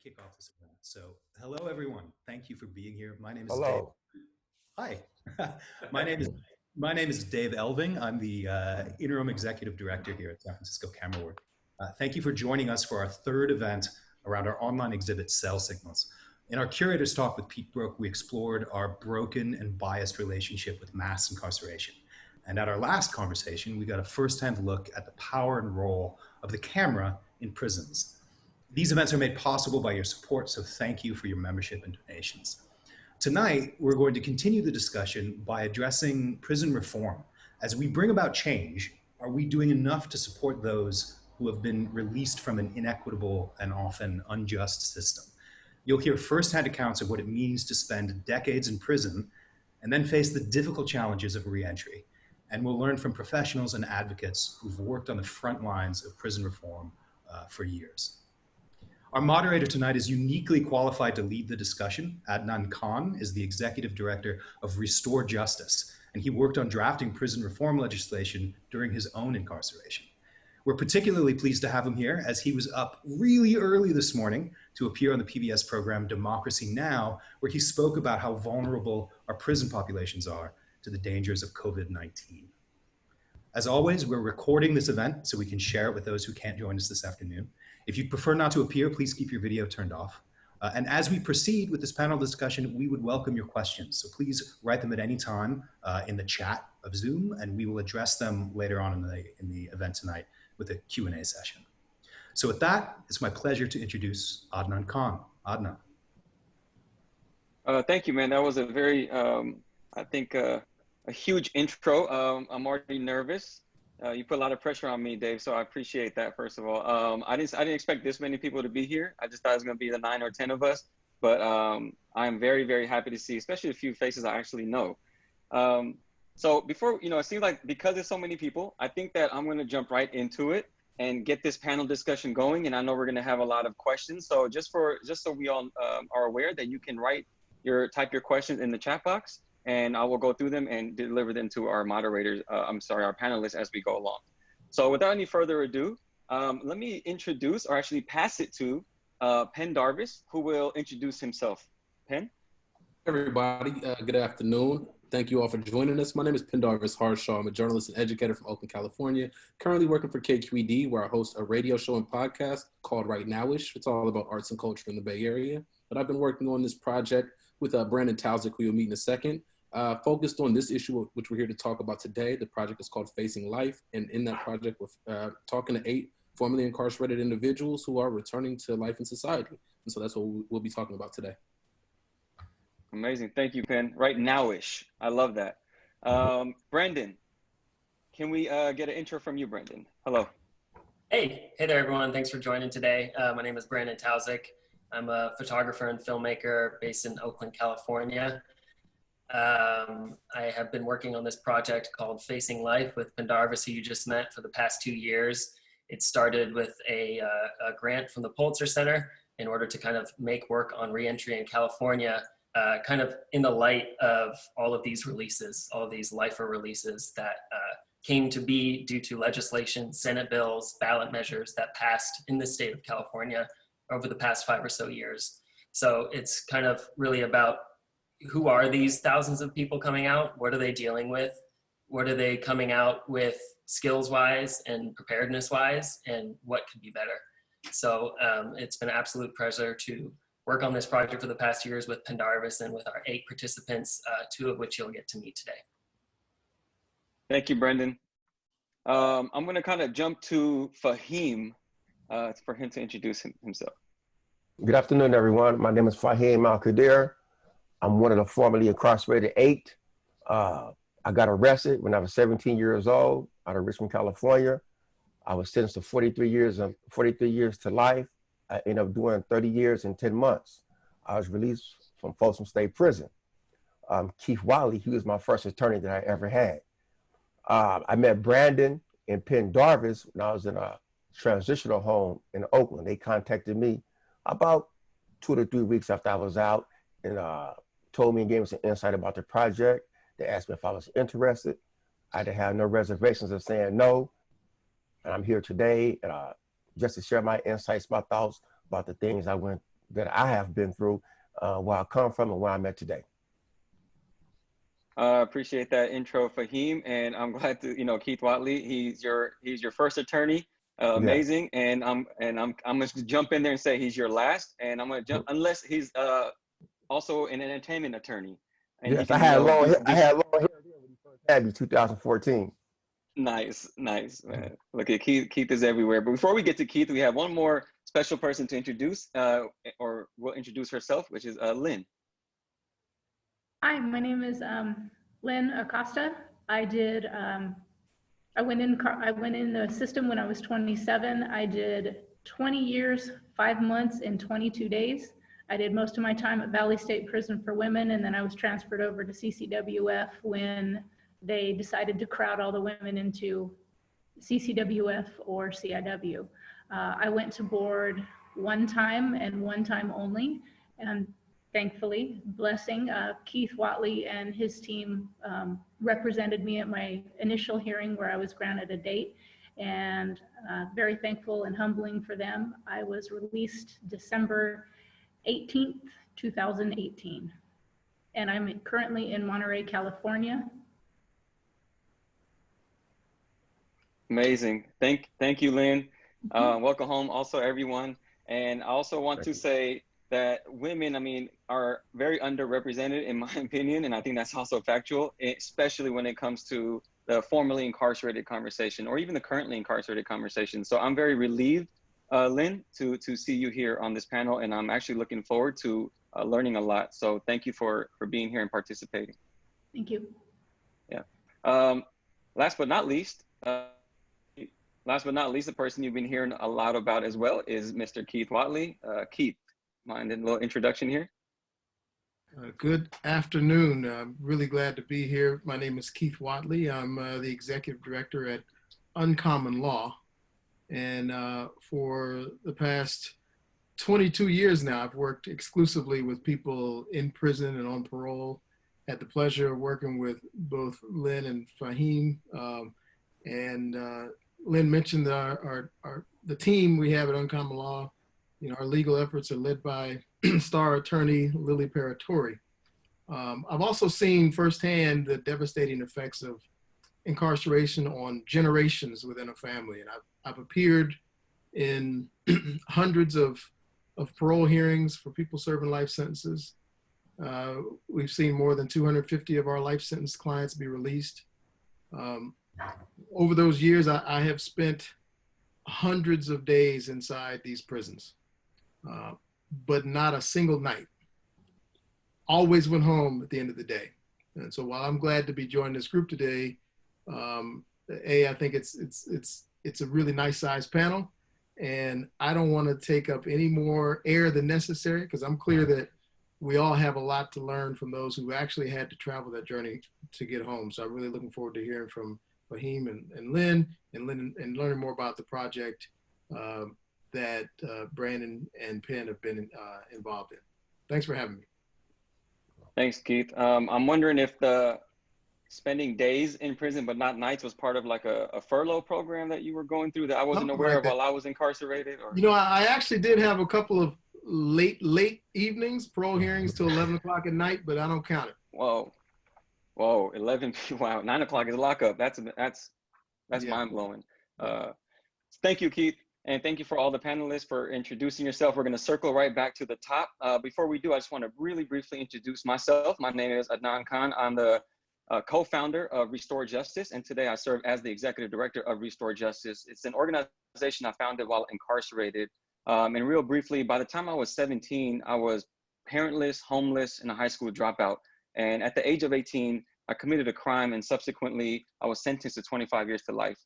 kick off this event. So, hello everyone. Thank you for being here. My name is Dave. Hello. Hi. my name is Dave Elving. I'm the interim executive director here at San Francisco Camera Work. Thank you for joining us for our third event around our online exhibit, Cell Signals. In our curator's talk with Pete Brook, we explored our broken and biased relationship with mass incarceration. And at our last conversation, we got a firsthand look at the power and role of the camera in prisons. These events are made possible by your support, so thank you for your membership and donations. Tonight, we're going to continue the discussion by addressing prison reform. As we bring about change, are we doing enough to support those who have been released from an inequitable and often unjust system? You'll hear firsthand accounts of what it means to spend decades in prison and then face the difficult challenges of reentry. And we'll learn from professionals and advocates who've worked on the front lines of prison reform for years. Our moderator tonight is uniquely qualified to lead the discussion. Adnan Khan is the executive director of Restore Justice, and he worked on drafting prison reform legislation during his own incarceration. We're particularly pleased to have him here as he was up really early this morning to appear on the PBS program Democracy Now!, where he spoke about how vulnerable our prison populations are to the dangers of COVID-19. As always, we're recording this event so we can share it with those who can't join us this afternoon. If you'd prefer not to appear, please keep your video turned off. And as we proceed with this panel discussion, we would welcome your questions. So please write them at any time in the chat of Zoom, and we will address them later on in the event tonight with a Q&A session. So with that, it's my pleasure to introduce Adnan Khan. Adnan. Thank you, man. That was a very, I think, a huge intro. I'm already nervous. You put a lot of pressure on me, Dave, so I appreciate that, first of all. I didn't expect this many people to be here. I just thought it was going to be the 9 or 10 of us, but I'm very, very happy to see, especially a few faces I actually know. So before, it seems like because there's so many people, I think that I'm going to jump right into it and get this panel discussion going, and I know we're going to have a lot of questions. So just so we all are aware that you can type your questions in the chat box, and I will go through them and deliver them to our moderators, our panelists as we go along. So without any further ado, let me introduce, or actually pass it to Pendarvis, who will introduce himself. Pen? Everybody, good afternoon. Thank you all for joining us. My name is Pendarvis Harshaw. I'm a journalist and educator from Oakland, California, currently working for KQED, where I host a radio show and podcast called Right Nowish. It's all about arts and culture in the Bay Area. But I've been working on this project with Adnan Tauszik, who you'll meet in a second, focused on this issue, which we're here to talk about today. The project is called Facing Life. And in that project, we're talking to 8 formerly incarcerated individuals who are returning to life in society. And so that's what we'll be talking about today. Amazing. Thank you, Pen. Right Nowish. I love that. Brandon, can we get an intro from you, Brandon? Hello. Hey there, everyone. Thanks for joining today. My name is Adnan Tauszik. I'm a photographer and filmmaker based in Oakland, California. I have been working on this project called Facing Life with Pendarvis, who you just met, for the past 2 years. It started with a grant from the Pulitzer Center in order to kind of make work on reentry in California, kind of in the light of all of these releases, all of these lifer releases that came to be due to legislation, Senate bills, ballot measures that passed in the state of California over the past 5 or so years. So it's kind of really about who are these thousands of people coming out? What are they dealing with? What are they coming out with skills-wise and preparedness-wise? And what could be better? So it's been an absolute pleasure to work on this project for the past years with Pendarvis and with our 8 participants, 2 of which you'll get to meet today. Thank you, Brendan. I'm going to kind of jump to Fahim for him to introduce himself. Good afternoon, everyone. My name is Fahim Alqaadir. I'm one of the formerly incarcerated 8. I got arrested when I was 17 years old out of Richmond, California. I was sentenced to 43 years to life. I ended up doing 30 years and 10 months. I was released from Folsom State Prison. Keith Wattley, he was my first attorney that I ever had. I met Brandon and Pendarvis when I was in a transitional home in Oakland. They contacted me about 2 to 3 weeks after I was out and told me and gave me some insight about the project. They asked me if I was interested. I didn't have no reservations of saying no. And I'm here today just to share my insights, my thoughts about the things I went that I have been through, where I come from and where I'm at today. Appreciate that intro, Fahim, and I'm glad to, Keith Wattley, he's your first attorney. Amazing. And I'm gonna jump in there and say he's your last, and I'm gonna jump unless he's also an entertainment attorney. And yes, I had long hair when he first had me, 2014. Nice, man. Look at Keith is everywhere. But before we get to Keith, we have one more special person to introduce, or will introduce herself, which is Lynn. Hi, my name is Lynn Acosta. I went in the system when I was 27. I did 20 years, 5 months, and 22 days. I did most of my time at Valley State Prison for Women, and then I was transferred over to CCWF when they decided to crowd all the women into CCWF or CIW. I went to board one time and one time only, and thankfully, blessing, Keith Wattley and his team represented me at my initial hearing where I was granted a date, and very thankful and humbling for them. I was released December 18th, 2018, and I'm currently in Monterey, California. Amazing. Thank you, Lynn. Welcome home also, everyone. And I also want to say that women, are very underrepresented in my opinion, and I think that's also factual, especially when it comes to the formerly incarcerated conversation or even the currently incarcerated conversation. So I'm very relieved, Lynn, to see you here on this panel, and I'm actually looking forward to learning a lot. So thank you for being here and participating. Thank you. Yeah. Last but not least, the person you've been hearing a lot about as well is Mr. Keith Wattley. Keith, mind a little introduction here? Good afternoon. I'm really glad to be here. My name is Keith Wattley. I'm the executive director at Uncommon Law. And for the past 22 years now, I've worked exclusively with people in prison and on parole. Had the pleasure of working with both Lynn and Fahim. Lynn mentioned the team we have at Uncommon Law. Our legal efforts are led by star attorney Lily Paratori. I've also seen firsthand the devastating effects of incarceration on generations within a family. And I've appeared in hundreds of parole hearings for people serving life sentences. We've seen more than 250 of our life sentence clients be released. Over those years, I have spent hundreds of days inside these prisons, but not a single night. Always went home at the end of the day. And so while I'm glad to be joining this group today, I think it's a really nice sized panel, and I don't want to take up any more air than necessary, because I'm clear that we all have a lot to learn from those who actually had to travel that journey to get home. So I'm really looking forward to hearing from Fahim and Lynn and learning more about the project that Brandon and Penn have been involved in. Thanks for having me. Thanks, Keith. I'm wondering if the spending days in prison but not nights was part of like a furlough program that you were going through that I wasn't aware of while I was incarcerated? Or? I actually did have a couple of late evenings, parole hearings till 11 o'clock at night, but I don't count it. Whoa, 11, wow, 9 o'clock is lockup. That's mind blowing. Thank you, Keith. And thank you for all the panelists for introducing yourself. We're going to circle right back to the top. Before we do, I just want to really briefly introduce myself. My name is Adnan Khan. I'm the co-founder of Restore Justice, and today I serve as the executive director of Restore Justice. It's an organization I founded while incarcerated. And real briefly, by the time I was 17, I was parentless, homeless, and a high school dropout. And at the age of 18, I committed a crime, and subsequently, I was sentenced to 25 years to life.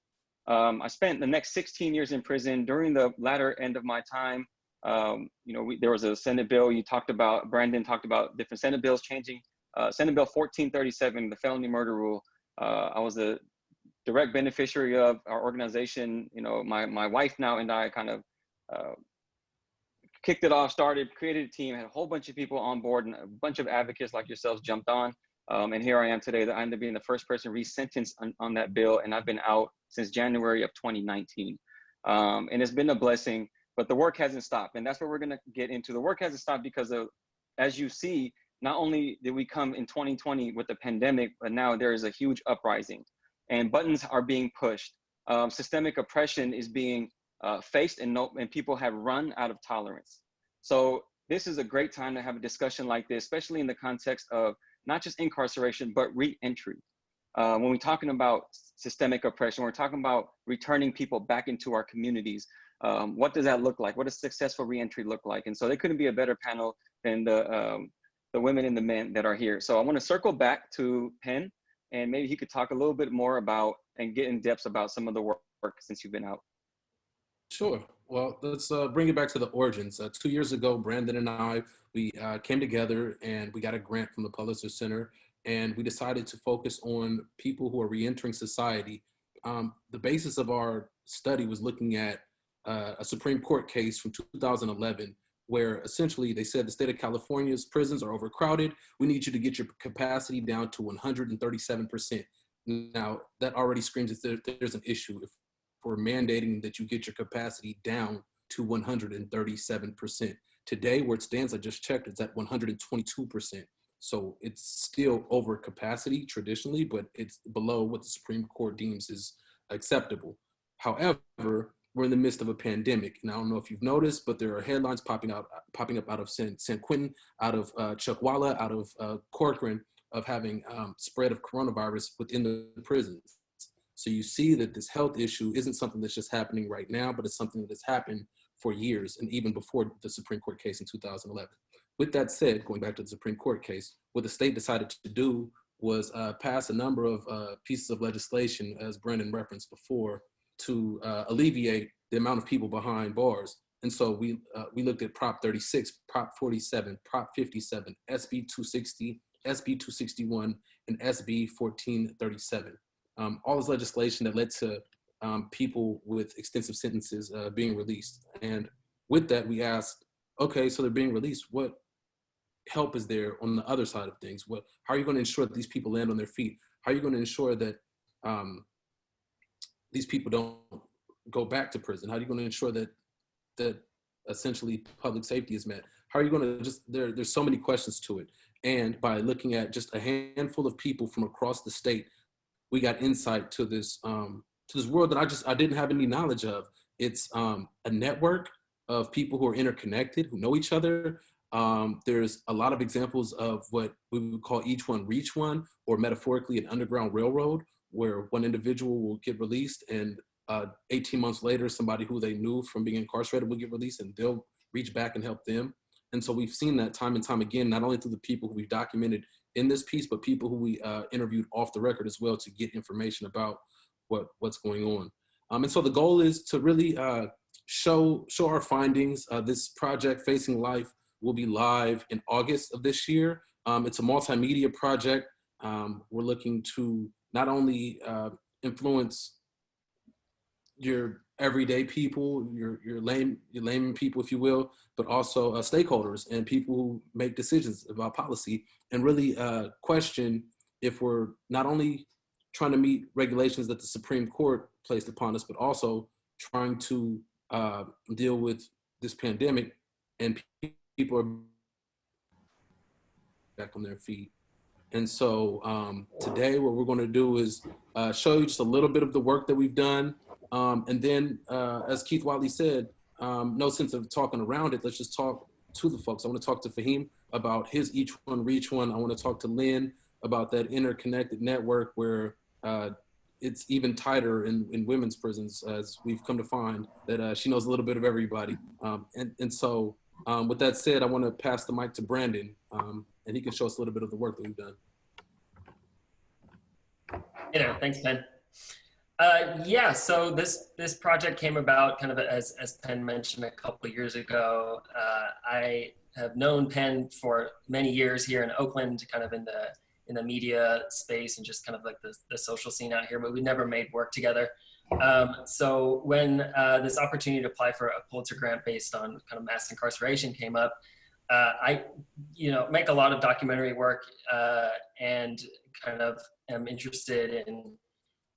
I spent the next 16 years in prison. During the latter end of my time, there was a Senate bill Brandon talked about different Senate bills changing. Senate Bill 1437, the felony murder rule. I was a direct beneficiary of our organization. My wife now and I kind of kicked it off, created a team, had a whole bunch of people on board, and a bunch of advocates like yourselves jumped on. And here I am today. I ended up being the first person resentenced on that bill, and I've been out since January of 2019. And it's been a blessing. but the work hasn't stopped. And that's what we're going to get into. The work hasn't stopped because of, as you see, not only did we come in 2020 with the pandemic, but now there is a huge uprising and buttons are being pushed. Systemic oppression is being faced, and people have run out of tolerance. So this is a great time to have a discussion like this, especially in the context of not just incarceration, but re-entry. When we're talking about systemic oppression, we're talking about returning people back into our communities. What does that look like? What does successful re-entry look like? And so there couldn't be a better panel than the women and the men that are here. So I want to circle back to Penn, and maybe he could talk a little bit more about and get in depth about some of the work since you've been out. Sure. Well, let's bring it back to the origins. 2 years ago, Brandon and I, we came together and we got a grant from the Pulitzer Center, and we decided to focus on people who are reentering society. The basis of our study was looking at a Supreme Court case from 2011, where essentially they said the state of California's prisons are overcrowded. We need you to get your capacity down to 137%. Now, that already screams that there's an issue if we're mandating that you get your capacity down to 137%. Today, where it stands, I just checked, it's at 122%. So it's still over capacity traditionally, but it's below what the Supreme Court deems is acceptable. However, we're in the midst of a pandemic. And I don't know if you've noticed, but there are headlines popping up out of San Quentin, out of Chuckwalla, out of Corcoran, of having spread of coronavirus within the prisons. So you see that this health issue isn't something that's just happening right now, but it's something that has happened for years, and even before the Supreme Court case in 2011. With that said, going back to the Supreme Court case, what the state decided to do was pass a number of pieces of legislation, as Brandon referenced before, to alleviate the amount of people behind bars. And so we looked at Prop 36, Prop 47, Prop 57, SB260, SB261, and SB1437. All this legislation that led to people with extensive sentences being released. And with that, we asked, okay, so they're being released. What help is there on the other side of things? How are you going to ensure that these people land on their feet? How are you going to ensure that these people don't go back to prison? How are you going to ensure that essentially public safety is met? How are you going to there's so many questions to it. And by looking at just a handful of people from across the state, we got insight to this world that I didn't have any knowledge of. It's a network of people who are interconnected, who know each other. There's a lot of examples of what we would call each one reach one, or metaphorically an underground railroad, where one individual will get released and 18 months later, somebody who they knew from being incarcerated will get released and they'll reach back and help them. And so we've seen that time and time again, not only through the people who we've documented in this piece, but people who we interviewed off the record as well to get information about what's going on. And so the goal is to really show our findings. This project, Facing Life, will be live in August of this year. It's a multimedia project. We're looking to not only influence your everyday people, your layman people, if you will, but also stakeholders and people who make decisions about policy, and really question if we're not only trying to meet regulations that the Supreme Court placed upon us, but also trying to deal with this pandemic and people are back on their feet. And so today what we're going to do is show you just a little bit of the work that we've done. And then, as Keith Wattley said, no sense of talking around it. Let's just talk to the folks. I want to talk to Fahim about his Each One Reach One. I want to talk to Lynn about that interconnected network where it's even tighter in women's prisons, as we've come to find that she knows a little bit of everybody. And so with that said, I want to pass the mic to Brandon, and he can show us a little bit of the work that we've done. Hey there, thanks, Ben. Yeah, so this project came about kind of as Penn mentioned a couple of years ago. I have known Penn for many years here in Oakland, kind of in the media space and just kind of like the social scene out here, but we never made work together. So when this opportunity to apply for a Pulitzer grant based on kind of mass incarceration came up, I make a lot of documentary work and kind of am interested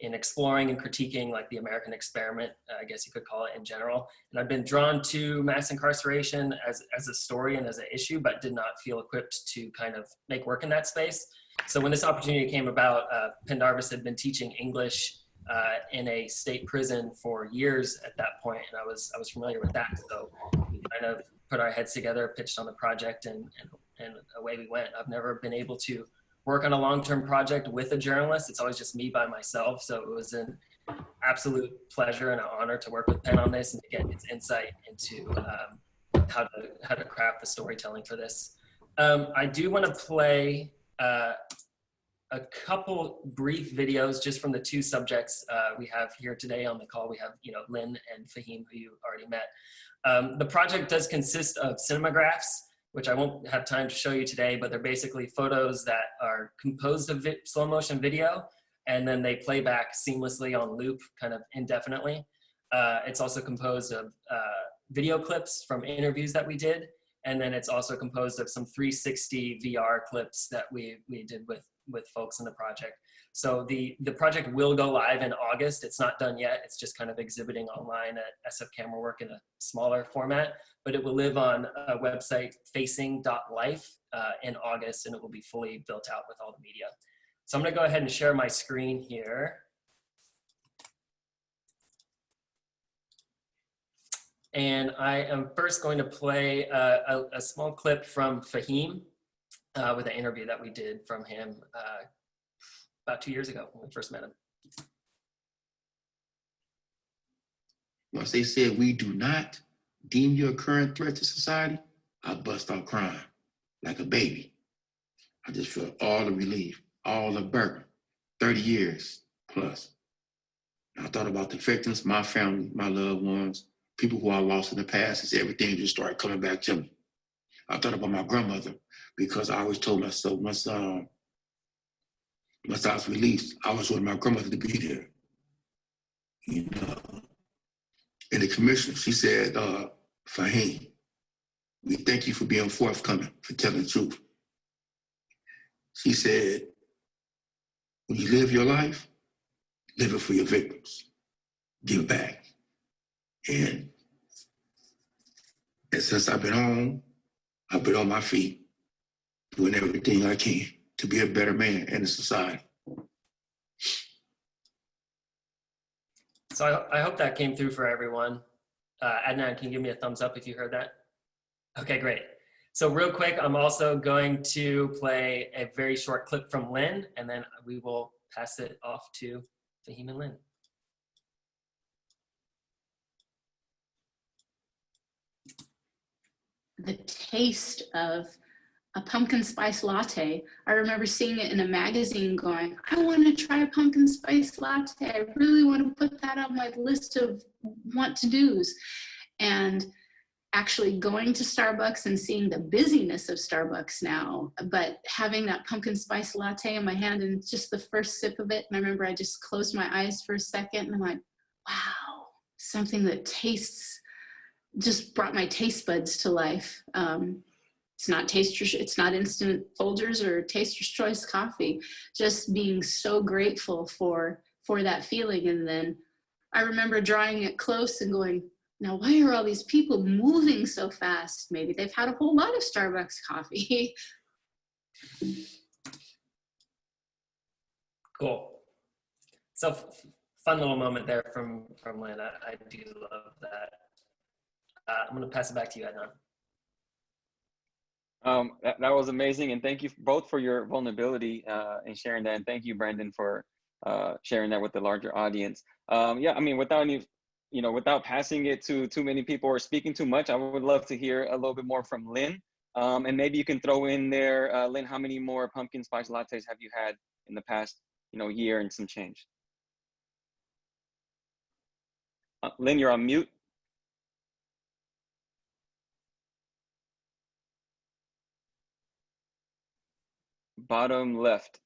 in exploring and critiquing like the American experiment, I guess you could call it in general. And I've been drawn to mass incarceration as a story and as an issue, but did not feel equipped to kind of make work in that space. So when this opportunity came about, Pendarvis had been teaching English in a state prison for years at that point, and I was familiar with that. So we kind of put our heads together, pitched on the project, and away we went. I've never been able to work on a long-term project with a journalist. It's always just me by myself. So it was an absolute pleasure and an honor to work with Penn on this and to get his insight into how to craft the storytelling for this. I do want to play a couple brief videos just from the two subjects we have here today on the call. We have, Lynn and Fahim, who you already met. The project does consist of cinemagraphs, which I won't have time to show you today, but they're basically photos that are composed of slow motion video, and then they play back seamlessly on loop, kind of indefinitely. It's also composed of video clips from interviews that we did, and then it's also composed of some 360 VR clips that we did with folks in the project. So the project will go live in August. It's not done yet. It's just kind of exhibiting online at SF Camera Work in a smaller format, but it will live on a website, facing.life, in August, and it will be fully built out with all the media. So I'm gonna go ahead and share my screen here. And I am first going to play a small clip from Fahim with an interview that we did from him about 2 years ago when we first met him. Once they said we do not deem you a current threat to society, I bust out crying like a baby. I just felt all the relief, all the burden, 30 years plus. I thought about the victims, my family, my loved ones, people who I lost in the past, as everything just started coming back to me. I thought about my grandmother, because I always told myself once I was released, I always wanted my grandmother to be there. And the commissioner, she said, Fahim, we thank you for being forthcoming, for telling the truth. She said, when you live your life, live it for your victims. Give back. And since I've been home, I've been on my feet, doing everything I can to be a better man in the society. So I hope that came through for everyone. Adnan, can you give me a thumbs up if you heard that? Okay, great. So real quick, I'm also going to play a very short clip from Lynn, and then we will pass it off to Fahim and Lynn. The taste of a pumpkin spice latte. I remember seeing it in a magazine going, I want to try a pumpkin spice latte. I really want to put that on my list of want to do's. And actually going to Starbucks and seeing the busyness of Starbucks now, but having that pumpkin spice latte in my hand and just the first sip of it. And I remember I just closed my eyes for a second and I'm like, wow, something that tastes, just brought my taste buds to life. It's not instant Folgers or Taster's Choice coffee, just being so grateful for that feeling. And then I remember drawing it close and going, now why are all these people moving so fast? Maybe they've had a whole lot of Starbucks coffee. Cool. So fun little moment there from Lynn. I do love that. I'm gonna pass it back to you, Adnan. That was amazing, and thank you both for your vulnerability and sharing that, and thank you, Brandon, for sharing that with the larger audience. Yeah, I mean, without passing it to too many people or speaking too much, I would love to hear a little bit more from Lynn, and maybe you can throw in there, Lynn, how many more pumpkin spice lattes have you had in the past, year and some change? Lynn, you're on mute. Bottom left.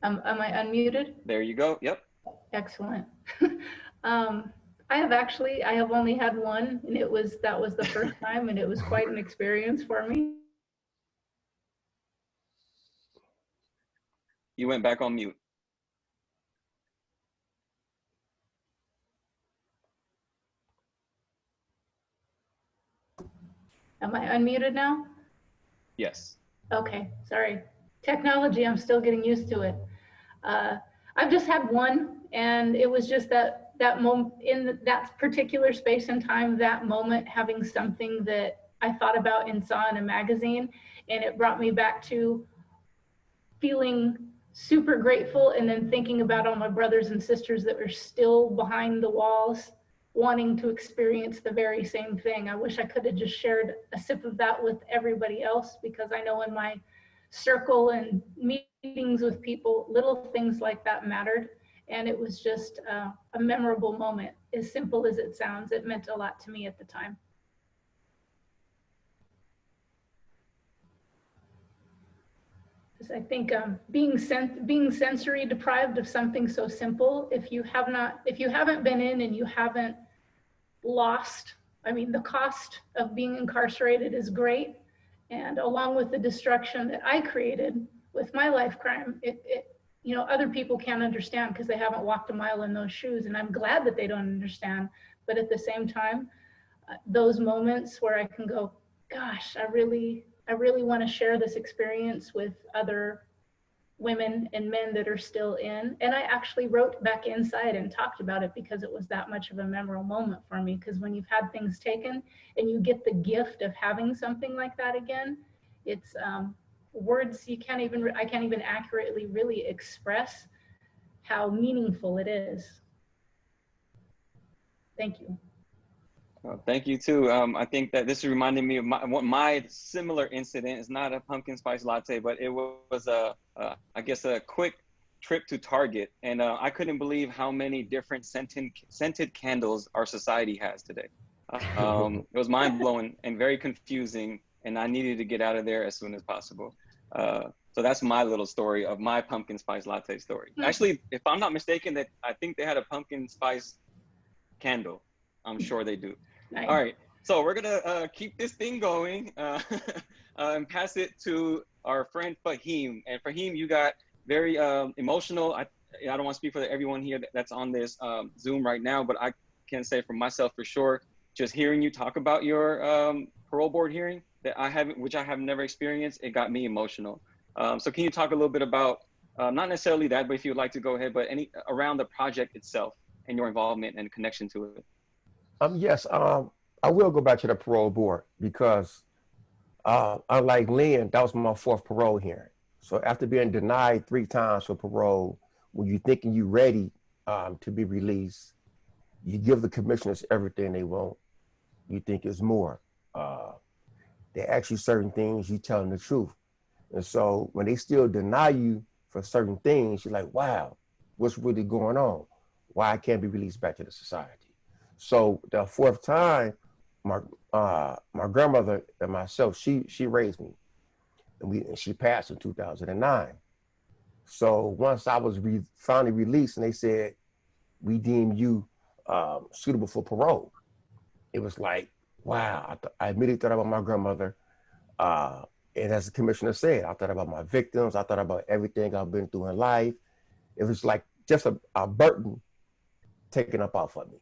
Am I unmuted? There you go. Yep. Excellent. I have only had one, and that was the first time, and it was quite an experience for me. You went back on mute. Am I unmuted now? Yes. Okay, sorry. Technology, I'm still getting used to it. I've just had one, and it was just that moment in that particular space and time, that moment, having something that I thought about and saw in a magazine, and it brought me back to feeling super grateful, and then thinking about all my brothers and sisters that were still behind the walls wanting to experience the very same thing. I wish I could have just shared a sip of that with everybody else, because I know in my circle and meetings with people, little things like that mattered. And it was just a memorable moment. As simple as it sounds, it meant a lot to me at the time. Because I think being sensory deprived of something so simple, if you haven't been in and you haven't lost, I mean, the cost of being incarcerated is great. And along with the destruction that I created with my life crime, you know, other people can't understand because they haven't walked a mile in those shoes. And I'm glad that they don't understand. But at the same time, those moments where I can go, gosh, I really want to share this experience with other women and men that are still in. And I actually wrote back inside and talked about it because it was that much of a memorable moment for me. Because when you've had things taken and you get the gift of having something like that again, it's words I can't even accurately really express how meaningful it is. Thank you. Well, thank you too. I think that this reminded me of my similar incident. It's not a pumpkin spice latte, but it was I guess a quick trip to Target, and I couldn't believe how many different scented candles our society has today. It was mind blowing and very confusing, and I needed to get out of there as soon as possible. So that's my little story of my pumpkin spice latte story. Actually, if I'm not mistaken, I think they had a pumpkin spice candle. I'm sure they do. Nice. All right, so we're gonna keep this thing going and pass it to our friend Fahim. And Fahim, you got very emotional. I don't want to speak for everyone here that's on this Zoom right now, but I can say for myself for sure, just hearing you talk about your parole board hearing which I have never experienced, it got me emotional. So can you talk a little bit about, not necessarily that, but if you'd like to go ahead, but around the project itself and your involvement and connection to it? Yes, I will go back to the parole board because unlike Lynn, that was my 4th parole hearing. So after being denied 3 times for parole, when you're thinking you're ready to be released, you give the commissioners everything they want. You think it's more. They ask you certain things, you tell them the truth. And so when they still deny you for certain things, you're like, wow, what's really going on? Why I can't be released back to the society? So the 4th time, my grandmother and myself, she raised me, and she passed in 2009. So once I was finally released, and they said, we deem you suitable for parole, it was like, wow. I immediately thought about my grandmother, and as the commissioner said, I thought about my victims. I thought about everything I've been through in life. It was like just a burden taken up off of me.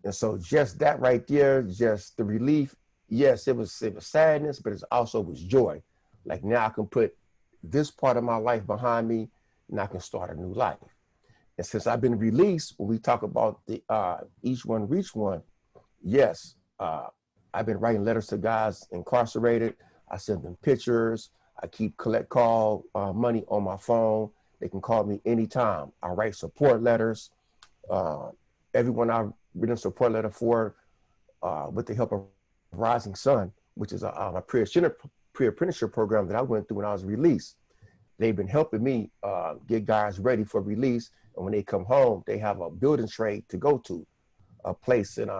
And so just that right there, just the relief, yes, it was sadness, but it also was joy. Like now I can put this part of my life behind me and I can start a new life. And since I've been released, when we talk about the each one reach one, yes, I've been writing letters to guys incarcerated. I send them pictures. I collect call money on my phone. They can call me anytime. I write support letters. Everyone I've written a support letter for, with the help of Rising Sun, which is a pre-apprenticeship program that I went through when I was released. They've been helping me get guys ready for release. And when they come home, they have a building trade to go to, a place in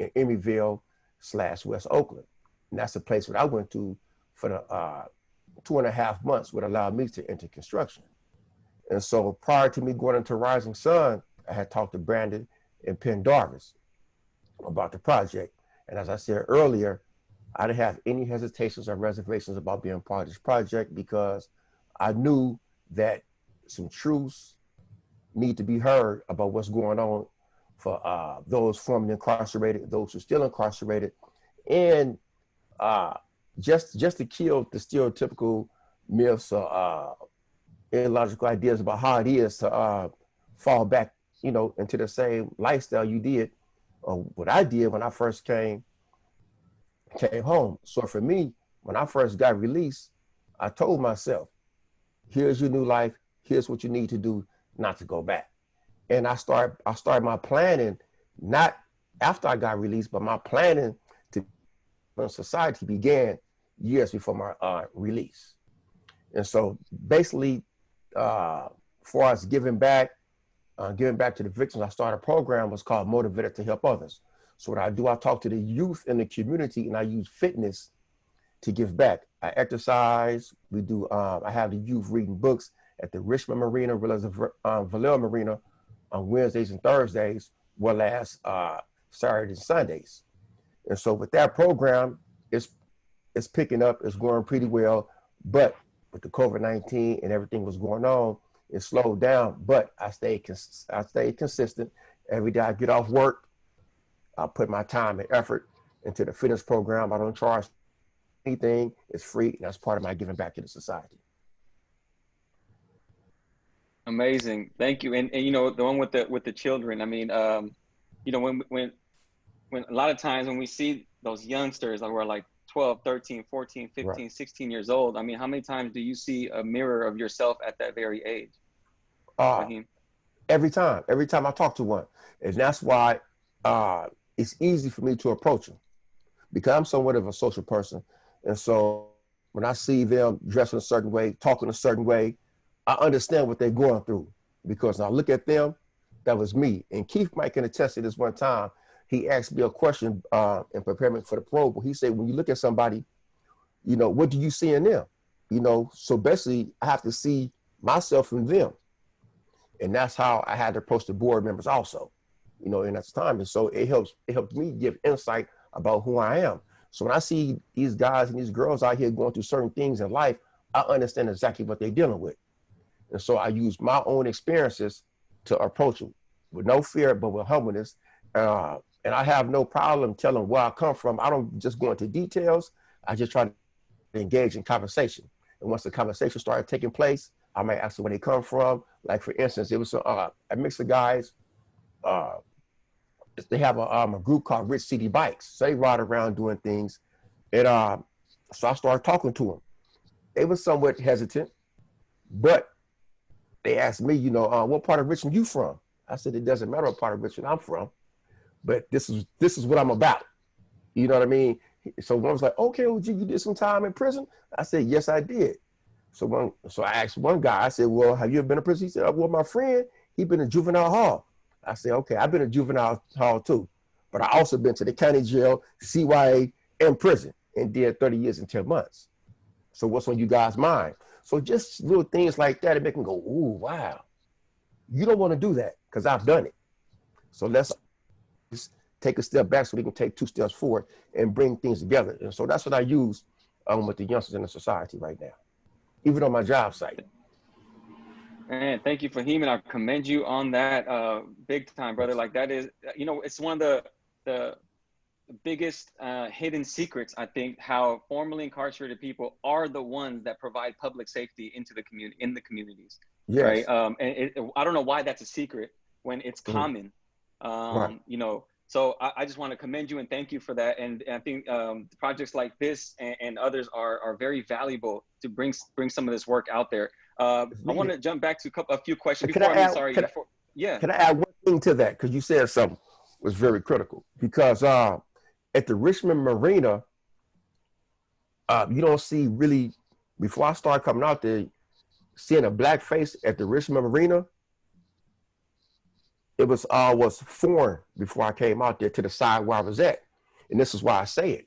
Emeryville/West Oakland. And that's the place that I went to for the 2.5 months, would allow me to enter construction. And so prior to me going into Rising Sun, I had talked to Brandon and Pendarvis about the project. And as I said earlier, I didn't have any hesitations or reservations about being part of this project because I knew that some truths need to be heard about what's going on for those formerly incarcerated, those who are still incarcerated, and just to kill the stereotypical myths or illogical ideas about how it is to fall back, into the same lifestyle you did, or what I did when I first came home. So for me, when I first got released, I told myself, here's your new life. Here's what you need to do not to go back. And I started my planning, not after I got released, but my planning to society began years before my release. And so basically, for us giving back to the victims, I started a program was called Motivated to Help Others. So what I do, I talk to the youth in the community, and I use fitness to give back. I exercise. We do. I have the youth reading books at the Richmond Marina, as well as the Vallejo Marina on Wednesdays and Thursdays, well as Saturdays and Sundays. And so with that program, it's picking up. It's going pretty well. But with the COVID-19 and everything was going on, it slowed down. But I stayed consistent. Every day I get off work, I put my time and effort into the fitness program. I don't charge anything. It's free, and that's part of my giving back to the society. Amazing, thank you. And the one with the children. I mean, when a lot of times when we see those youngsters that were like 12, 13, 14, 15, right, 16 years old, I mean, how many times do you see a mirror of yourself at that very age? Every time I talk to one. And that's why it's easy for me to approach them, because I'm somewhat of a social person. And so when I see them dressed in a certain way, talking a certain way, I understand what they're going through, because when I look at them, that was me. And Keith might can attest to this. One time, he asked me a question in preparing for the parole. He said, when you look at somebody, what do you see in them? So basically I have to see myself in them. And that's how I had to approach the board members also, in that time. And so it helped me give insight about who I am. So when I see these guys and these girls out here going through certain things in life, I understand exactly what they're dealing with. And so I use my own experiences to approach them with no fear, but with humbleness. And I have no problem telling where I come from. I don't just go into details. I just try to engage in conversation. And once the conversation started taking place, I might ask them where they come from. Like, for instance, it was a mix of guys. They have a group called Rich City Bikes. So they ride around doing things. And so I started talking to them. They were somewhat hesitant, but they asked me, what part of Richmond you from? I said, it doesn't matter what part of Richmond I'm from, but this is what I'm about. You know what I mean? So one was like, okay, well, you did some time in prison? I said, yes, I did. So I asked one guy, I said, well, have you ever been in prison? He said, well, my friend, he been in juvenile hall. I said, okay, I've been in juvenile hall too, but I also been to the county jail, CYA, and prison, and did 30 years and 10 months. So what's on you guys' mind? So just little things like that, it make them go, ooh, wow. You don't want to do that, because I've done it. So let's just take a step back so we can take 2 steps forward and bring things together. And so that's what I use with the youngsters in the society right now, even on my job site. Man, thank you, Fahim, and I commend you on that big time, brother. Like, that is, it's one of the biggest hidden secrets, I think, how formerly incarcerated people are the ones that provide public safety into the community, in the communities. Yes. Right. And I don't know why that's a secret when it's common. Right. So I just want to commend you and thank you for that. And I think projects like this and others are very valuable to bring some of this work out there. I want to jump back to a few questions before Can I add one thing to that? Because you said something was very critical. Because at the Richmond Marina, you don't see really, before I started coming out there, seeing a black face at the Richmond Marina, it was foreign before I came out there to the side where I was at. And this is why I say it.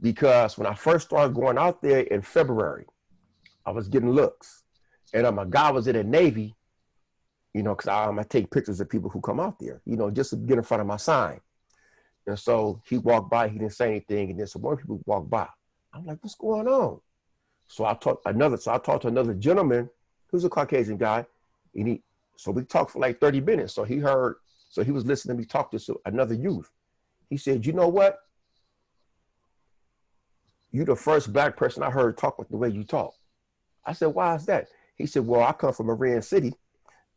Because when I first started going out there in February, I was getting looks. And my guy was in the Navy, because I take pictures of people who come out there, just to get in front of my sign. And so he walked by, he didn't say anything. And then some more people walked by. I'm like, what's going on? So I talked to another gentleman who's a Caucasian guy. So we talked for like 30 minutes. So he was listening to me talk to another youth. He said, you know what? You the first Black person I heard talk like the way you talk. I said, why is that? He said, well, I come from Marin City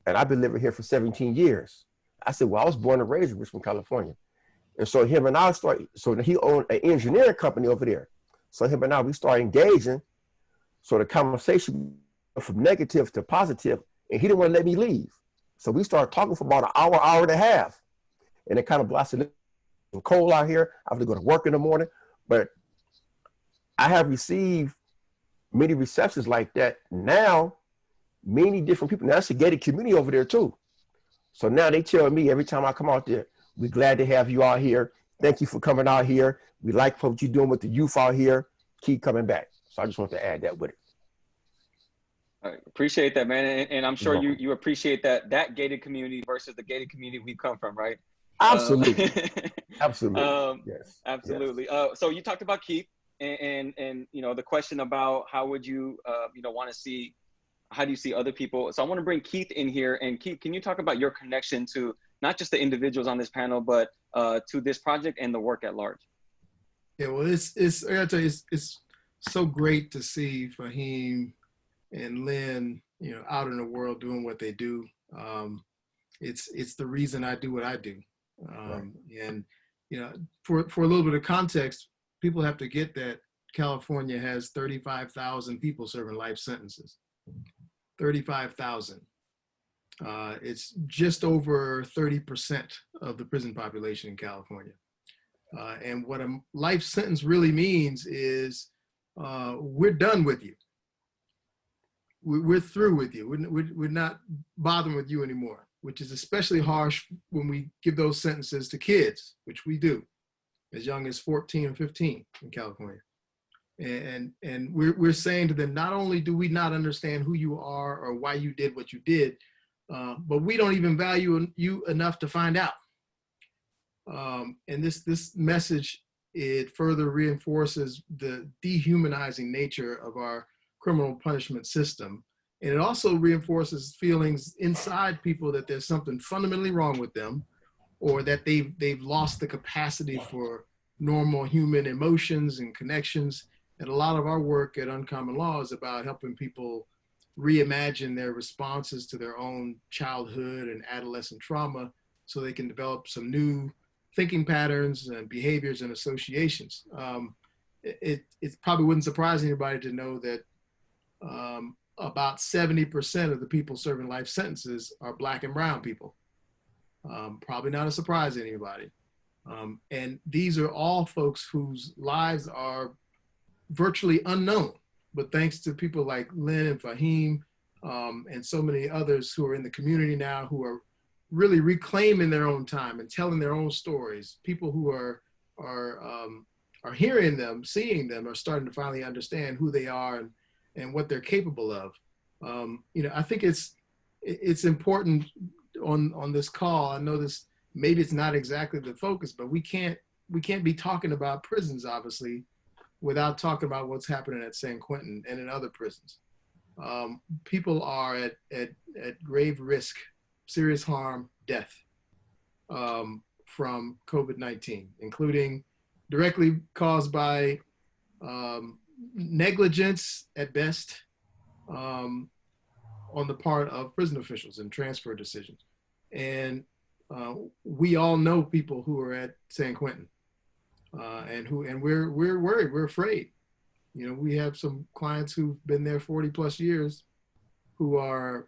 and I've been living here for 17 years. I said, well, I was born and raised in Richmond, California. And so him and I he owned an engineering company over there. So him and I, we started engaging. So the conversation went from negative to positive, and he didn't want to let me leave. So we started talking for about an hour, hour and a half. And it kind of blasted. It's cold out here. I have to go to work in the morning. But I have received many receptions like that. Now, many different people. Now, that's a gated community over there too. So now they tell me every time I come out there, we're glad to have you out here. Thank you for coming out here. We like what you're doing with the youth out here. Keep coming back. So I just want to add that with it. I appreciate that, man. And I'm sure you appreciate that gated community versus the gated community we come from, right? Absolutely. Absolutely. Yes. Absolutely. Yes. So you talked about Keith and the question about how would you, want to see, how do you see other people? So I want to bring Keith in here. And Keith, can you talk about your connection to not just the individuals on this panel, but to this project and the work at large? Yeah, well, I gotta tell you, it's so great to see Fahim and Lynn, out in the world doing what they do. It's the reason I do what I do. Right. And for a little bit of context, people have to get that California has 35,000 people serving life sentences. 35,000. It's just over 30% of the prison population in California. And what a life sentence really means is we're done with you. We're through with you. We're not bothering with you anymore, which is especially harsh when we give those sentences to kids, which we do, as young as 14 or 15 in California. And we're saying to them, not only do we not understand who you are or why you did what you did, but we don't even value you enough to find out. And this message, it further reinforces the dehumanizing nature of our criminal punishment system. And it also reinforces feelings inside people that there's something fundamentally wrong with them, or that they've lost the capacity for normal human emotions and connections. And a lot of our work at Uncommon Law is about helping people reimagine their responses to their own childhood and adolescent trauma so they can develop some new thinking patterns and behaviors and associations. It probably wouldn't surprise anybody to know that about 70% of the people serving life sentences are Black and brown people. Probably not a surprise to anybody. And these are all folks whose lives are virtually unknown, but thanks to people like Lynn and Fahim and so many others who are in the community now who are really reclaiming their own time and telling their own stories, people who are hearing them, seeing them, are starting to finally understand who they are and what they're capable of. I think it's important on this call. I know this, maybe it's not exactly the focus, but we can't be talking about prisons, obviously, without talking about what's happening at San Quentin and in other prisons. People are at grave risk, serious harm, death from COVID-19, including directly caused by negligence at best on the part of prison officials and transfer decisions. And we all know people who are at San Quentin and we're worried, we're afraid. We have some clients who've been there 40 plus years who are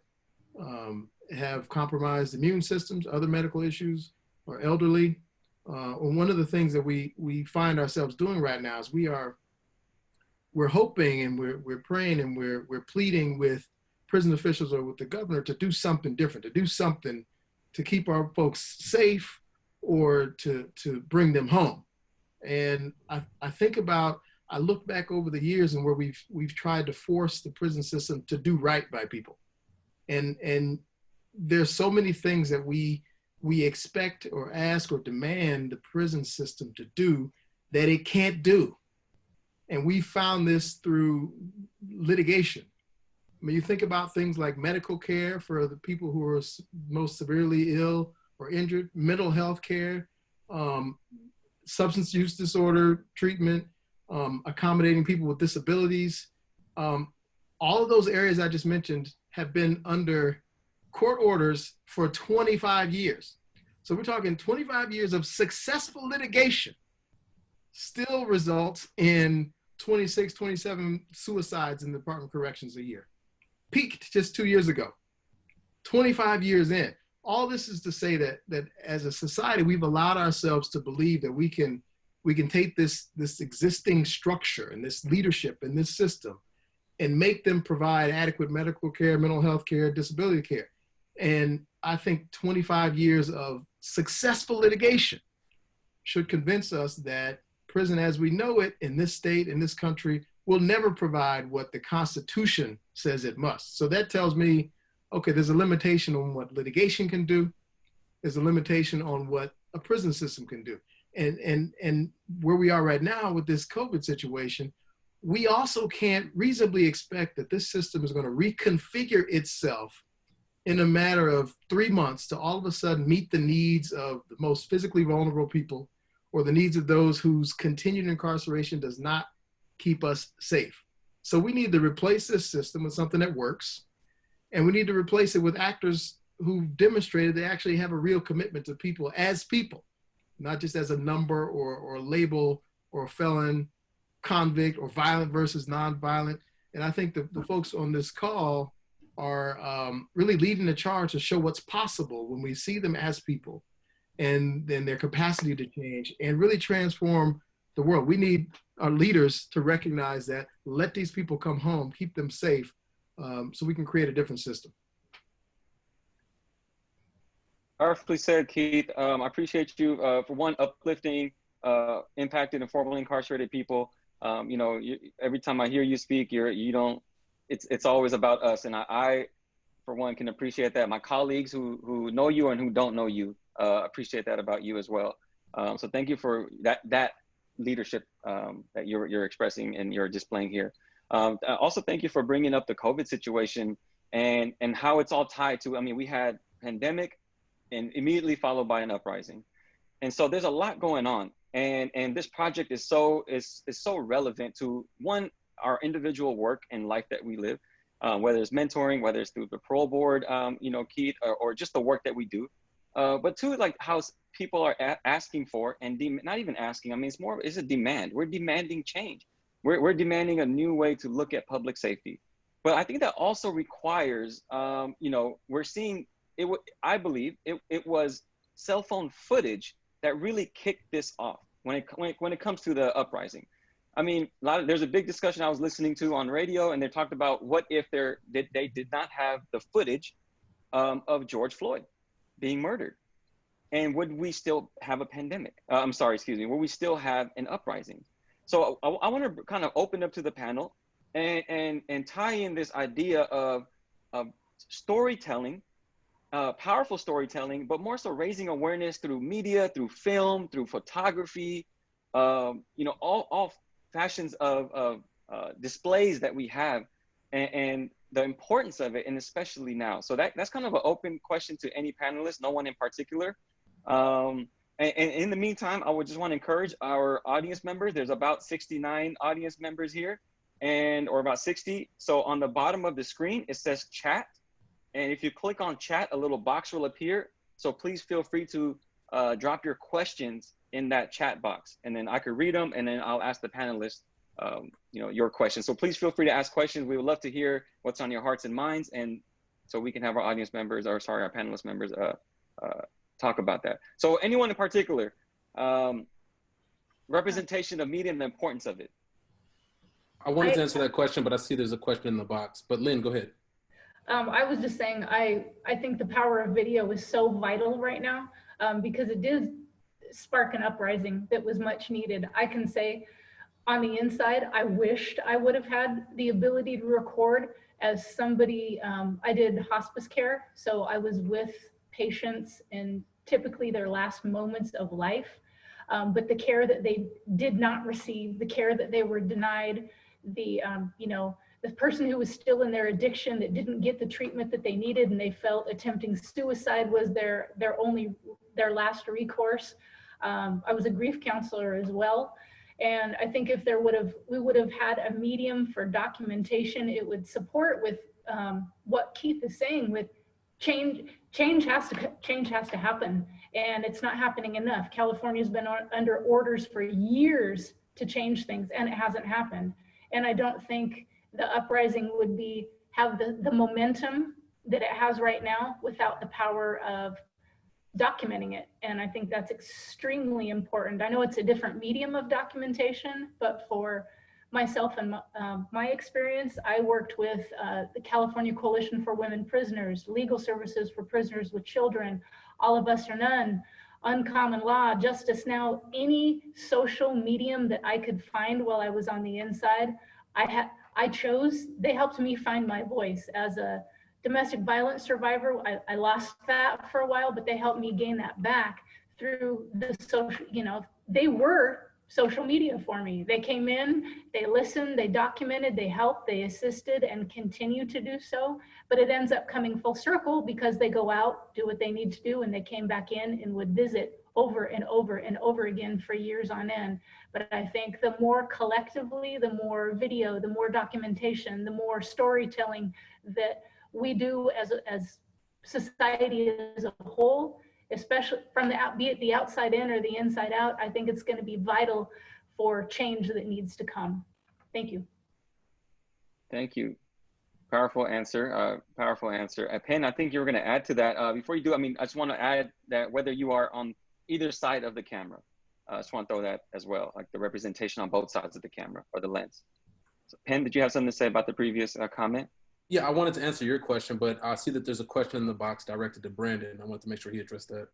have compromised immune systems, other medical issues, or elderly. One of the things that we find ourselves doing right now is we're hoping and we're praying and we're pleading with prison officials or with the governor to do something different, to do something to keep our folks safe or to bring them home. And I look back over the years and where we've tried to force the prison system to do right by people. And there's so many things that we expect or ask or demand the prison system to do that it can't do. And we found this through litigation. I mean, you think about things like medical care for the people who are most severely ill or injured, mental health care, substance use disorder treatment, accommodating people with disabilities. All of those areas I just mentioned have been under court orders for 25 years. So we're talking 25 years of successful litigation still results in 26, 27 suicides in the Department of Corrections a year. Peaked just 2 years ago, 25 years in. All this is to say that as a society, we've allowed ourselves to believe that we can take this existing structure and this leadership and this system and make them provide adequate medical care, mental health care, disability care. And I think 25 years of successful litigation should convince us that prison as we know it in this state, in this country, will never provide what the Constitution says it must. So that tells me, okay, there's a limitation on what litigation can do. There's a limitation on what a prison system can do. And where we are right now with this COVID situation, we also can't reasonably expect that this system is going to reconfigure itself in a matter of 3 months to all of a sudden meet the needs of the most physically vulnerable people or the needs of those whose continued incarceration does not keep us safe. So we need to replace this system with something that works. And we need to replace it with actors who've demonstrated they actually have a real commitment to people, not just as a number or a label or a felon, convict, or violent versus nonviolent. And I think the folks on this call are really leading the charge to show what's possible when we see them as people and then their capacity to change and really transform the world. We need our leaders to recognize that, let these people come home, keep them safe, so we can create a different system. Powerfully said, Keith. I appreciate you for one, uplifting impacted and formerly incarcerated people. You know, every time I hear you speak, it's always about us. And I, for one, can appreciate that. My colleagues who know you and who don't know you appreciate that about you as well. So thank you for that leadership that you're expressing and you're displaying here. Also, thank you for bringing up the COVID situation and how it's all tied to, I mean, we had pandemic and immediately followed by an uprising. And so there's a lot going on. And this project is so relevant to, one, our individual work and life that we live, whether it's mentoring, whether it's through the parole board, you know, Keith, or just the work that we do. But two, like how people are asking for and not even asking, I mean, it's a demand. We're demanding change. We're demanding a new way to look at public safety. But I think that also requires, you know, we're seeing, I believe it was cell phone footage that really kicked this off when it comes to the uprising. I mean, there's a big discussion I was listening to on radio, and they talked about what if they did not have the footage of George Floyd being murdered, and would we still have a pandemic? I'm sorry, excuse me. Would we still have an uprising? So I want to kind of open up to the panel and tie in this idea of storytelling. Powerful storytelling, but more so raising awareness through media, through film, through photography, you know, all fashions of displays that we have, and the importance of it, and especially now. So that's kind of an open question to any panelist, no one in particular. And in the meantime, I would just want to encourage our audience members. There's about 69 audience members here, or about 60. So on the bottom of the screen, it says chat. And if you click on chat, a little box will appear. So please feel free to drop your questions in that chat box, and then I could read them, and then I'll ask the panelists, you know, your questions. So please feel free to ask questions. We would love to hear what's on your hearts and minds, and so we can have our audience members, our panelist members, talk about that. So anyone in particular, representation of media and the importance of it. I wanted to answer that question, but I see there's a question in the box. But Lynn, go ahead. I was just saying, I think the power of video is so vital right now because it did spark an uprising that was much needed. I can say on the inside, I wished I would have had the ability to record as somebody, I did hospice care. So I was with patients in typically their last moments of life, but the care that they did not receive, the care that they were denied, the, you know, the person who was still in their addiction that didn't get the treatment that they needed, and they felt attempting suicide was their last recourse. I was a grief counselor as well. And I think if we would have had a medium for documentation, it would support with what Keith is saying with change has to happen, and it's not happening enough. California's been under orders for years to change things, and it hasn't happened. And I don't think the uprising would have the momentum that it has right now without the power of documenting it. And I think that's extremely important. I know it's a different medium of documentation, but for myself and my experience, I worked with the California Coalition for Women Prisoners, Legal Services for Prisoners with Children, All of Us or None, Uncommon Law, Justice Now, any social medium that I could find while I was on the inside, I chose. They helped me find my voice as a domestic violence survivor. I lost that for a while, but they helped me gain that back through the social, they were social media for me. They came in, they listened, they documented, they helped, they assisted, and continue to do so. But it ends up coming full circle because they go out, do what they need to do, and they came back in and would visit over and over and over again for years on end. But I think the more collectively, the more video, the more documentation, the more storytelling that we do as society as a whole, especially from be it the outside in or the inside out, I think it's going to be vital for change that needs to come. Thank you. Thank you. Powerful answer. Powerful answer. Penn, I think you were going to add to that. Before you do, I just want to add that whether you are on either side of the camera, I just want to throw that as well, like the representation on both sides of the camera or the lens. So Penn, did you have something to say about the previous comment? Yeah, I wanted to answer your question, but I see that there's a question in the box directed to Brandon. I wanted to make sure he addressed that.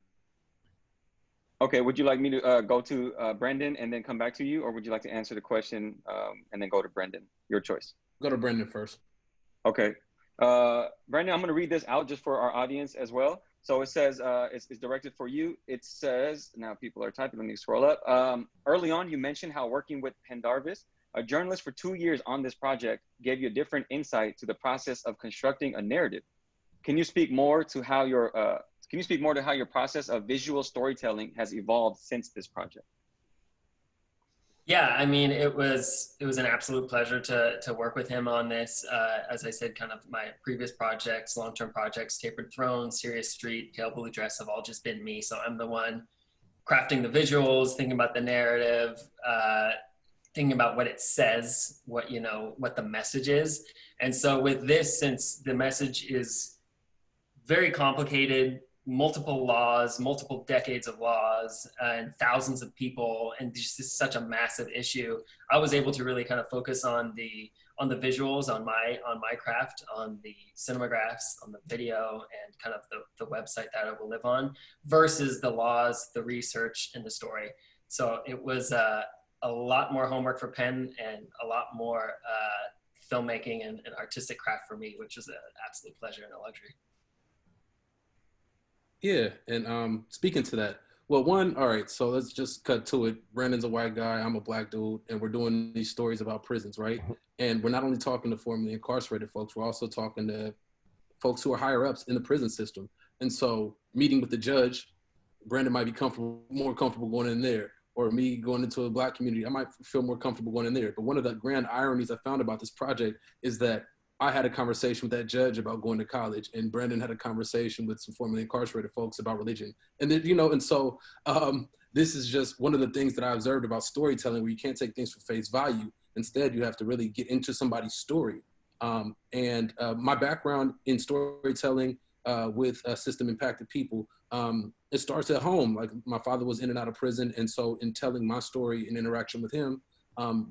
Okay, would you like me to go to Brandon and then come back to you, or would you like to answer the question and then go to Brendan? Your choice. Go to Brendan first. Okay. Brandon, I'm going to read this out just for our audience as well. So it says, it's directed for you. It says, now people are typing, let me scroll up. Early on, you mentioned how working with Pendarvis, a journalist for 2 years on this project, gave you a different insight to the process of constructing a narrative. Can you speak more to how your process of visual storytelling has evolved since this project? Yeah, I mean, it was an absolute pleasure to work with him on this. As I said, kind of my previous projects, long-term projects, Tapered Throne, Serious Street, Pale Blue Dress have all just been me. So I'm the one crafting the visuals, thinking about the narrative, thinking about what it says, what the message is. And so with this, since the message is very complicated, multiple laws, multiple decades of laws, and thousands of people, and this is such a massive issue, I was able to really kind of focus on the visuals, on my craft, on the cinemagraphs, on the video, and kind of the website that I will live on, versus the laws, the research, and the story. So it was a lot more homework for Penn and a lot more filmmaking and artistic craft for me, which was an absolute pleasure and a luxury. Yeah, and speaking to that, well, all right, so let's just cut to it. Brandon's a white guy, I'm a black dude, and we're doing these stories about prisons, right? And we're not only talking to formerly incarcerated folks, we're also talking to folks who are higher ups in the prison system. And so meeting with the judge, Brandon might be more comfortable going in there, or me going into a black community, I might feel more comfortable going in there. But one of the grand ironies I found about this project is that I had a conversation with that judge about going to college, and Brandon had a conversation with some formerly incarcerated folks about religion. And then, and so this is just one of the things that I observed about storytelling, where you can't take things for face value. Instead, you have to really get into somebody's story. And my background in storytelling with system impacted people, it starts at home. Like, my father was in and out of prison. And so in telling my story and interaction with him,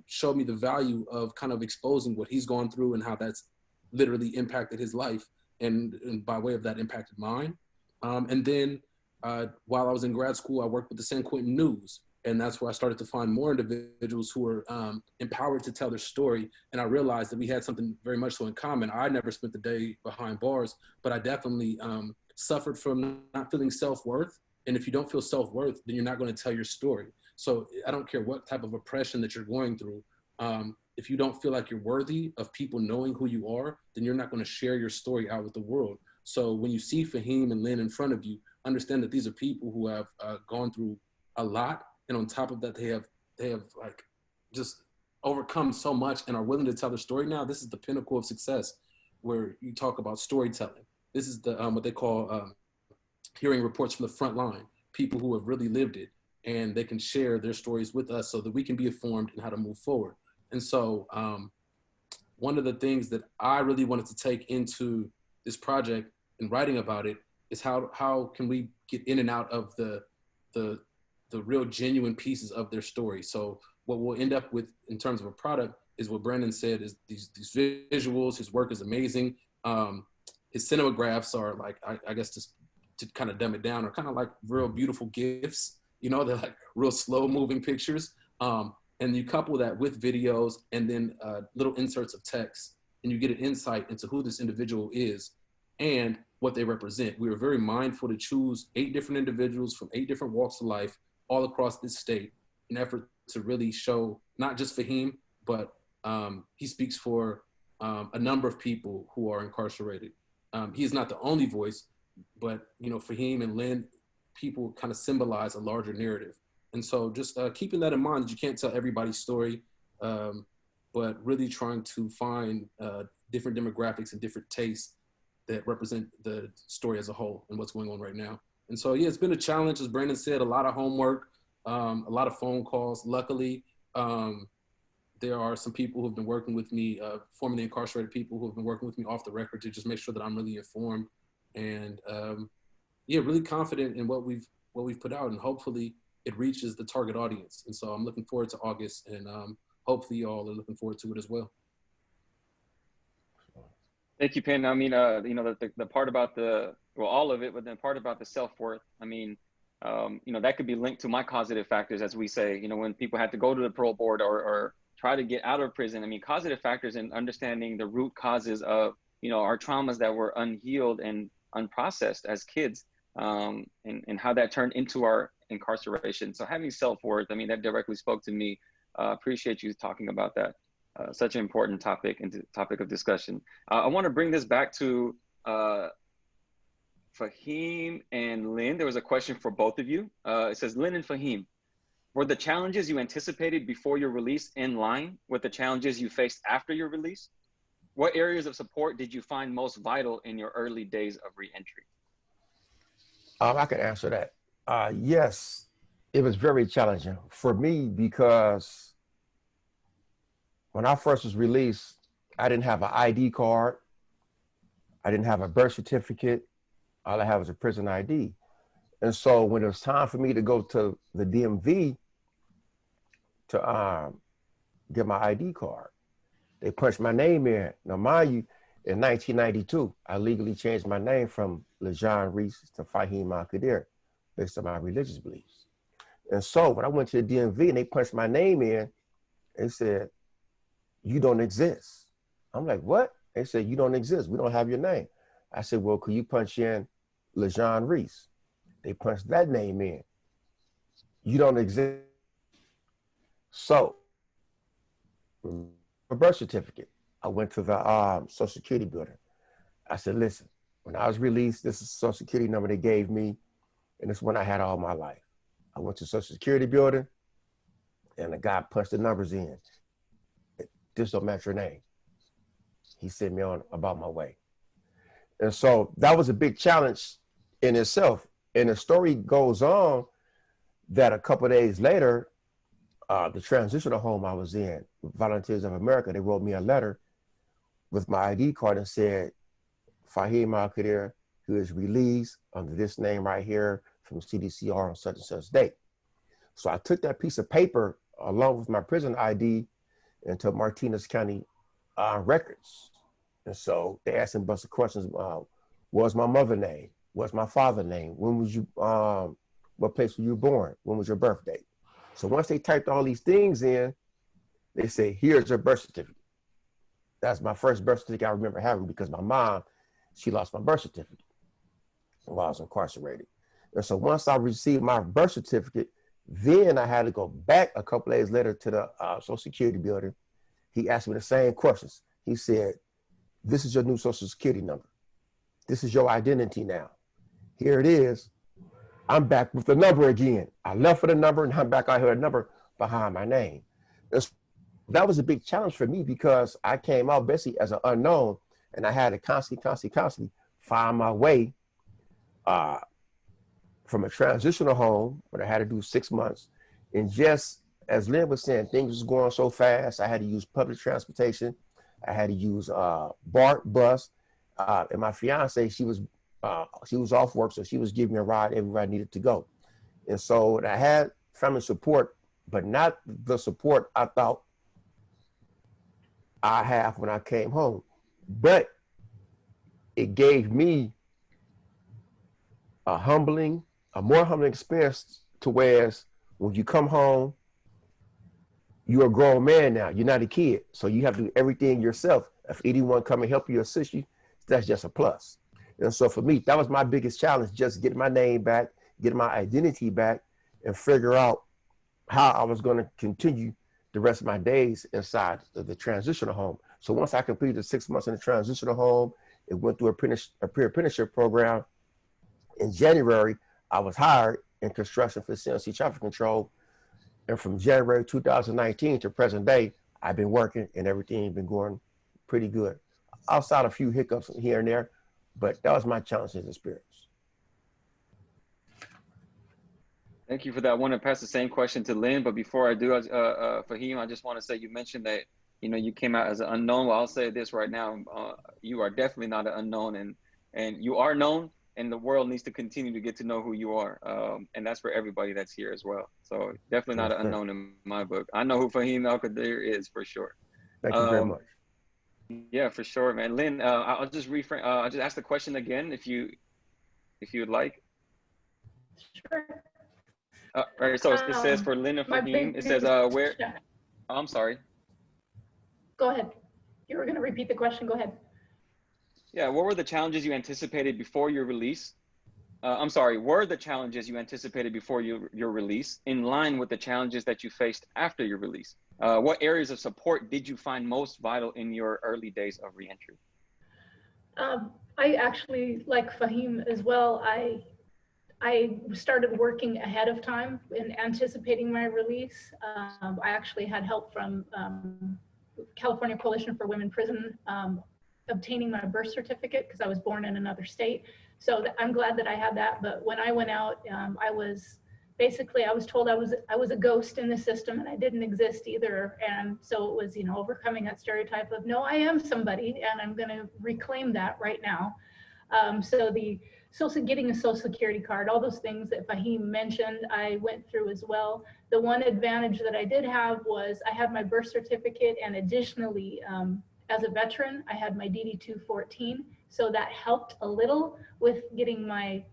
showed me the value of kind of exposing what he's gone through and how that's literally impacted his life, and by way of that impacted mine. And then while I was in grad school, I worked with the San Quentin News, and that's where I started to find more individuals who were empowered to tell their story. And I realized that we had something very much so in common. I never spent the day behind bars, but I definitely suffered from not feeling self-worth. And if you don't feel self-worth, then you're not going to tell your story. So I don't care what type of oppression that you're going through. if you don't feel like you're worthy of people knowing who you are, then you're not going to share your story out with the world. So when you see Fahim and Lynn in front of you, understand that these are people who have gone through a lot. And on top of that, they have like just overcome so much and are willing to tell their story now. This is the pinnacle of success, where you talk about storytelling. This is the what they call hearing reports from the front line, people who have really lived it, and they can share their stories with us so that we can be informed in how to move forward. And so one of the things that I really wanted to take into this project and writing about it is how can we get in and out of the real genuine pieces of their story. So what we'll end up with in terms of a product is what Brandon said, is these visuals. His work is amazing. His cinemagraphs are like, I guess just to kind of dumb it down, are kind of like real beautiful GIFs. You know, they're like real slow moving pictures. And you couple that with videos and then little inserts of text, and you get an insight into who this individual is and what they represent. We were very mindful to choose 8 different individuals from 8 different walks of life all across this state in effort to really show not just Fahim, but he speaks for a number of people who are incarcerated. He is not the only voice, but you know, Fahim and Lynn, people kind of symbolize a larger narrative. And so just keeping that in mind, that you can't tell everybody's story, but really trying to find different demographics and different tastes that represent the story as a whole and what's going on right now. And so, yeah, it's been a challenge, as Brandon said, a lot of homework, a lot of phone calls. Luckily, there are some people who've been working with me, formerly incarcerated people who've been working with me off the record to just make sure that I'm really informed and, yeah, really confident in what we've put out, and hopefully it reaches the target audience. And so I'm looking forward to August, and hopefully y'all are looking forward to it as well. Thank you, Penn. I mean, you know, the part about all of it, but then part about the self-worth, I mean, you know, that could be linked to my causative factors, as we say, you know, when people had to go to the parole board or try to get out of prison. I mean, causative factors and understanding the root causes of, you know, our traumas that were unhealed and unprocessed as kids, and how that turned into our incarceration. So having self-worth, I mean, that directly spoke to me. Appreciate you talking about that. Such an important topic and topic of discussion. I want to bring this back to Fahim and Lynn. There was a question for both of you. It says, Lynn and Fahim, were the challenges you anticipated before your release in line with the challenges you faced after your release? What areas of support did you find most vital in your early days of reentry? I can answer that. Yes, it was very challenging for me because when I first was released, I didn't have an ID card. I didn't have a birth certificate. All I had was a prison ID. And so when it was time for me to go to the DMV to get my ID card, they punched my name in. Now, mind you, in 1992, I legally changed my name from Lejean Reese to Fahim Alqaadir based on my religious beliefs. And so when I went to the DMV and they punched my name in, they said, "You don't exist." I'm like, "What?" They said, "You don't exist. We don't have your name." I said, "Well, could you punch in Lejean Reese?" They punched that name in. "You don't exist." So, a birth certificate. I went to the Social Security building. I said, "Listen, when I was released, this is the Social Security number they gave me, and it's one I had all my life." I went to the Social Security building, and the guy punched the numbers in. "This don't match your name." He sent me on about my way. And so that was a big challenge in itself. And the story goes on that a couple of days later, the transitional home I was in, Volunteers of America, they wrote me a letter with my ID card and said, "Fahim Alqaadir, who is released under this name right here from CDCR on such and such date." So I took that piece of paper along with my prison ID into Martinez County records. And so they asked him a bunch of questions. What's my mother's name? What's my father's name? When was you, what place were you born? When was your birth date? So once they typed all these things in, they say, "Here's your birth certificate." That's my first birth certificate I remember having, because my mom, she lost my birth certificate while I was incarcerated. And so once I received my birth certificate, then I had to go back a couple days later to the Social Security building he asked me the same questions. He said, this is your new social security number. This is your identity now. Here it is. I'm back with the number again. I left for the number and I'm back out here with a number behind my name. That was a big challenge for me because I came out basically as an unknown, and I had to constantly find my way from a transitional home, but I had to do 6 months. And just as Lynn was saying, things was going so fast. I had to use public transportation. I had to use BART bus. And my fiance, she was off work, so she was giving me a ride everywhere I needed to go. And so I had family support, but not the support I thought I have when I came home. But it gave me a more humbling experience to whereas when you come home, you're a grown man now. You're not a kid. So you have to do everything yourself. If anyone come and help you, assist you, that's just a plus. And so for me, that was my biggest challenge, just getting my name back, getting my identity back, and figure out how I was going to continue the rest of my days inside the transitional home. So once I completed 6 months in the transitional home, it went through a peer apprenticeship program. In January, I was hired in construction for CNC traffic control. And from January 2019 to present day, I've been working and everything been going pretty good. Outside a few hiccups here and there, but that was my challenging experience. Thank you for that. I want to pass the same question to Lynn, but before I do, Fahim, I just want to say you mentioned that you came out as an unknown. Well, I'll say this right now: you are definitely not an unknown, and you are known, and the world needs to continue to get to know who you are, and that's for everybody that's here as well. So definitely not an unknown in my book. I know who Fahim Alqaadir is for sure. Thank you very much. Yeah, for sure, man. Lynn, I'll just reframe. I'll just ask the question again, if you would like. Sure. All right, so it says for Lynn and Fahim, it says where, oh, I'm sorry. Go ahead. You were gonna repeat the question, go ahead. Yeah, what were the challenges you anticipated before your release? I'm sorry, were the challenges you anticipated before your release in line with the challenges that you faced after your release? What areas of support did you find most vital in your early days of reentry? I actually, like Fahim as well, I started working ahead of time in anticipating my release. I actually had help from California Coalition for Women in Prison obtaining my birth certificate because I was born in another state. So I'm glad that I had that. But when I went out, I was told I was a ghost in the system and I didn't exist either. And so it was, overcoming that stereotype of, no, I am somebody and I'm going to reclaim that right now. So getting a social security card, all those things that Fahim mentioned, I went through as well. The one advantage that I did have was I had my birth certificate, and additionally, as a veteran, I had my DD-214. So that helped a little with getting my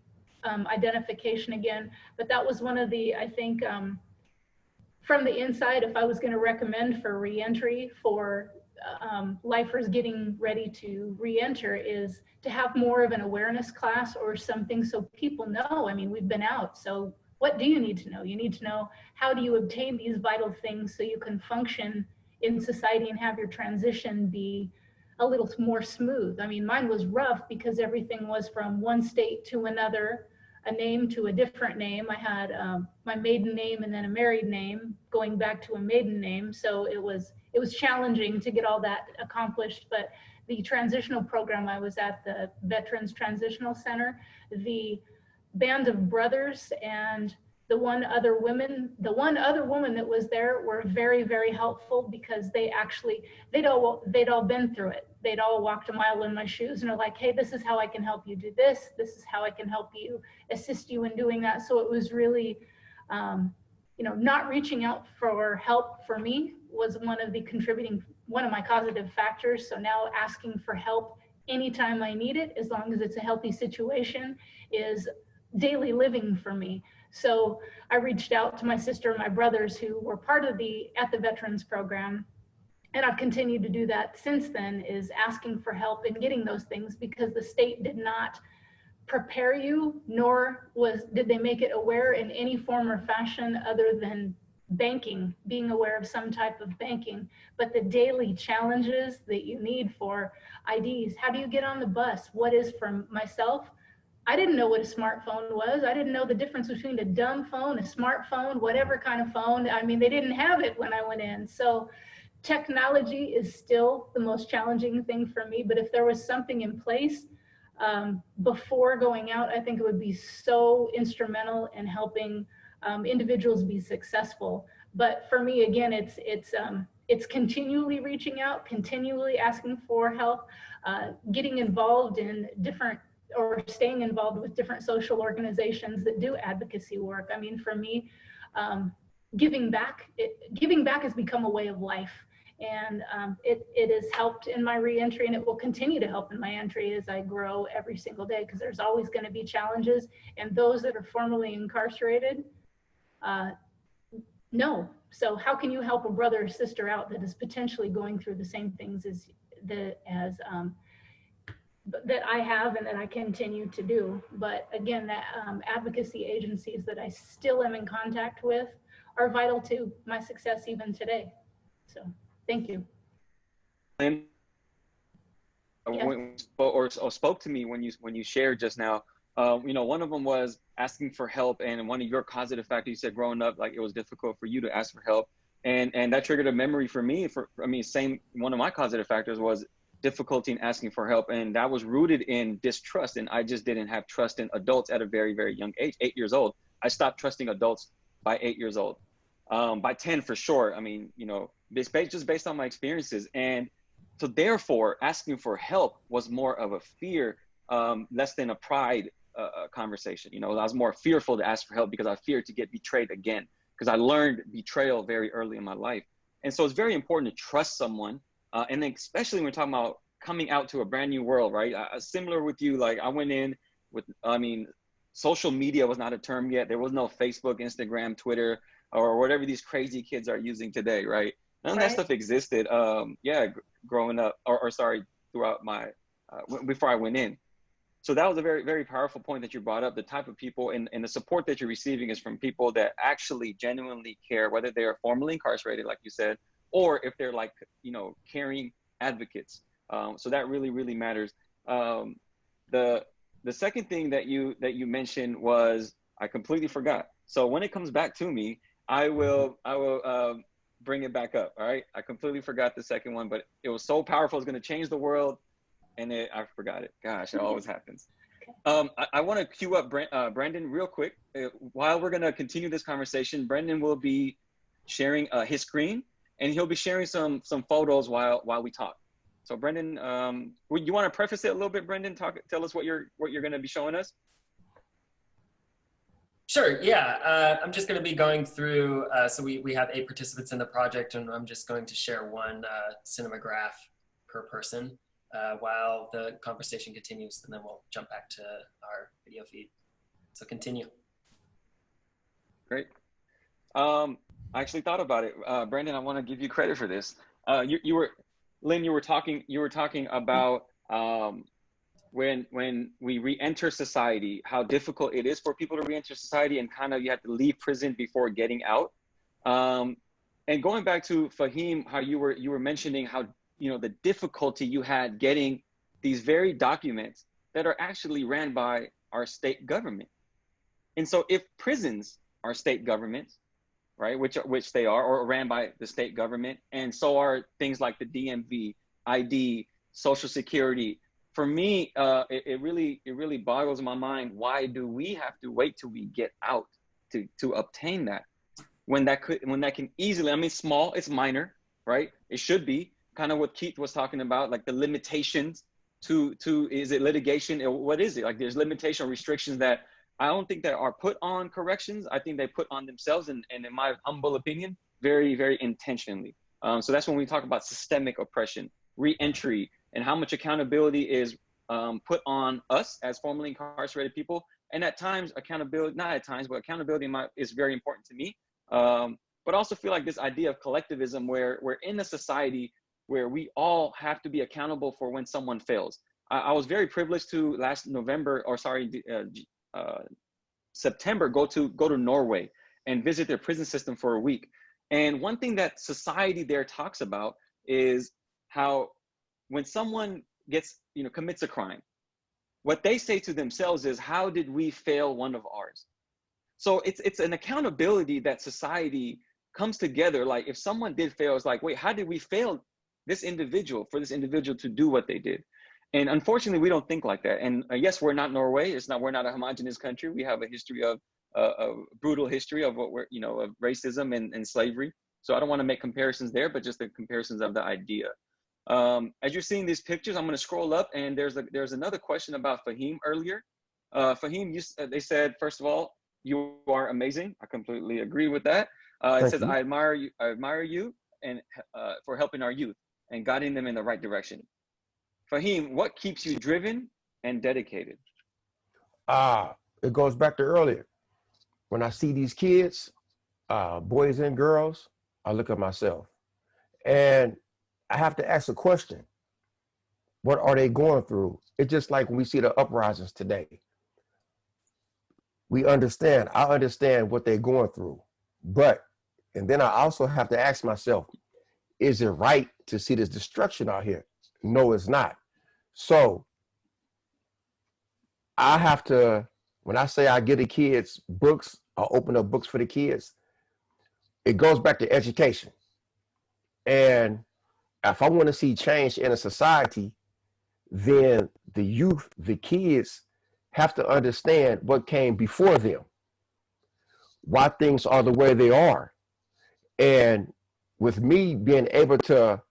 identification again. But that was one of the, I think, from the inside, if I was going to recommend for reentry for lifers getting ready to reenter, is to have more of an awareness class or something so people know. I mean, we've been out, so what do you need to know? You need to know, how do you obtain these vital things so you can function in society and have your transition be a little more smooth. I mean, mine was rough because everything was from one state to another, a name to a different name. I had my maiden name and then a married name going back to a maiden name. So it was challenging to get all that accomplished. But the transitional program, I was at the Veterans Transitional Center, the band of brothers and the one other woman that was there were very, very helpful because they'd all been through it. They'd all walked a mile in my shoes and are like, hey, this is how I can help you do this. This is how I can help you, assist you in doing that. So it was really, not reaching out for help for me was one of my causative factors. So now asking for help anytime I need it, as long as it's a healthy situation, is daily living for me. So I reached out to my sister and my brothers who were part of at the veterans program. And I've continued to do that since then, is asking for help in getting those things, because the state did not prepare you, nor did they make it aware in any form or fashion other than banking, being aware of some type of banking, but the daily challenges that you need for IDs. How do you get on the bus? What is, for myself, I didn't know what a smartphone was. I didn't know the difference between a dumb phone, a smartphone, whatever kind of phone. I mean, they didn't have it when I went in. So technology is still the most challenging thing for me, but if there was something in place before going out, I think it would be so instrumental in helping individuals be successful. But for me, again, it's continually reaching out, continually asking for help, getting involved in different, or staying involved with different social organizations that do advocacy work. I mean, for me, giving back has become a way of life. And it has helped in my reentry, and it will continue to help in my entry as I grow every single day, because there's always going to be challenges. And those that are formerly incarcerated, no. So how can you help a brother or sister out that is potentially going through the same things as that I have and that I continue to do? But again, that advocacy agencies that I still am in contact with are vital to my success even today. So thank you. Lynn, Yes. or spoke to me when you shared just now. You know, one of them was asking for help, and one of your causative factors, you said growing up, like it was difficult for you to ask for help, and that triggered a memory for me. One of my causative factors was difficulty in asking for help, and that was rooted in distrust, and I just didn't have trust in adults at a very, very young age. 8 years old, I stopped trusting adults by 8 years old. By 10 for sure. I mean, you know, just based on my experiences. And so therefore asking for help was more of a fear, less than a pride conversation. You know, I was more fearful to ask for help because I feared to get betrayed again, because I learned betrayal very early in my life. And so it's very important to trust someone. And then especially when we're talking about coming out to a brand new world, right? Similar with you, like I went in with, I mean, social media was not a term yet. There was no Facebook, Instagram, Twitter, or whatever these crazy kids are using today, right? None of that stuff existed, growing up, or sorry, throughout my, before I went in. So that was a very, very powerful point that you brought up. The type of people and the support that you're receiving is from people that actually genuinely care, whether they are formerly incarcerated, like you said, or if they're like, you know, caring advocates. So that really, really matters. The second thing that you mentioned was, I completely forgot. So when it comes back to me, I will bring it back up. All right. I completely forgot the second one, but it was so powerful. It's going to change the world. And I forgot it. Gosh, it always happens. I want to queue up Brendan real quick. While we're going to continue this conversation, Brendan will be sharing his screen, and he'll be sharing some photos while we talk. So Brendan, you want to preface it a little bit, Brendan? Tell us what you're going to be showing us. Sure, yeah. I'm just going to be going through, so we have 8 participants in the project, and I'm just going to share one cinematograph per person while the conversation continues, and then we'll jump back to our video feed. So continue. Great. I actually thought about it. Brendan, I want to give you credit for this. Lynn, you were talking about when we re-enter society, how difficult it is for people to re-enter society, and kind of you have to leave prison before getting out. And going back to Fahim, how you were mentioning how, you know, the difficulty you had getting these very documents that are actually ran by our state government. And so if prisons are state governments, right, which they are, or ran by the state government, and so are things like the DMV, ID, Social Security. For me, it really boggles my mind. Why do we have to wait till we get out to obtain that, when that can easily, I mean, small, it's minor, right? It should be kind of what Keith was talking about, like the limitations to is it litigation? What is it? Like there's limitation restrictions that I don't think that are put on corrections. I think they put on themselves, and in my humble opinion, very, very intentionally. So that's when we talk about systemic oppression, re-entry, and how much accountability is put on us as formerly incarcerated people. And at times, accountability, not at times, but accountability is very important to me. But I also feel like this idea of collectivism, where we're in a society where we all have to be accountable for when someone fails. I was very privileged to last September, go to Norway. and visit their prison system for a week. And one thing that society there talks about is how when someone gets, commits a crime, what they say to themselves is, how did we fail one of ours? So it's an accountability that society comes together. Like if someone did fail, it's like, wait, how did we fail this individual for this individual to do what they did? And unfortunately, we don't think like that. And yes, we're not Norway. We're not a homogenous country. We have a history of a brutal history of of racism and slavery. So I don't want to make comparisons there, but just the comparisons of the idea. As you're seeing these pictures, I'm going to scroll up, and there's another question about Fahim earlier. Fahim, they said, first of all, you are amazing. I completely agree with that. It says, I admire you and for helping our youth and guiding them in the right direction. Fahim, what keeps you driven and dedicated? It goes back to earlier. When I see these kids, boys and girls, I look at myself. And I have to ask a question. What are they going through? It's just like when we see the uprisings today. I understand what they're going through. And then I also have to ask myself, is it right to see this destruction out here? No, it's not. So I have to, when I say I give the kids books, I open up books for the kids, it goes back to education. And if I want to see change in a society, then the youth, the kids have to understand what came before them, why things are the way they are. And with me being able to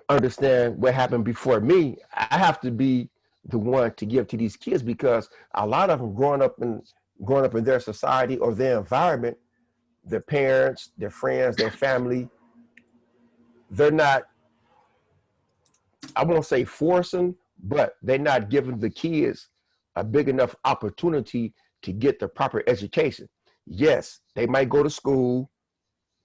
understand what happened before me, I have to be the one to give to these kids, because a lot of them growing up in their society or their environment, their parents, their friends, their family, they're not, I won't say forcing, but they're not giving the kids a big enough opportunity to get the proper education. Yes, they might go to school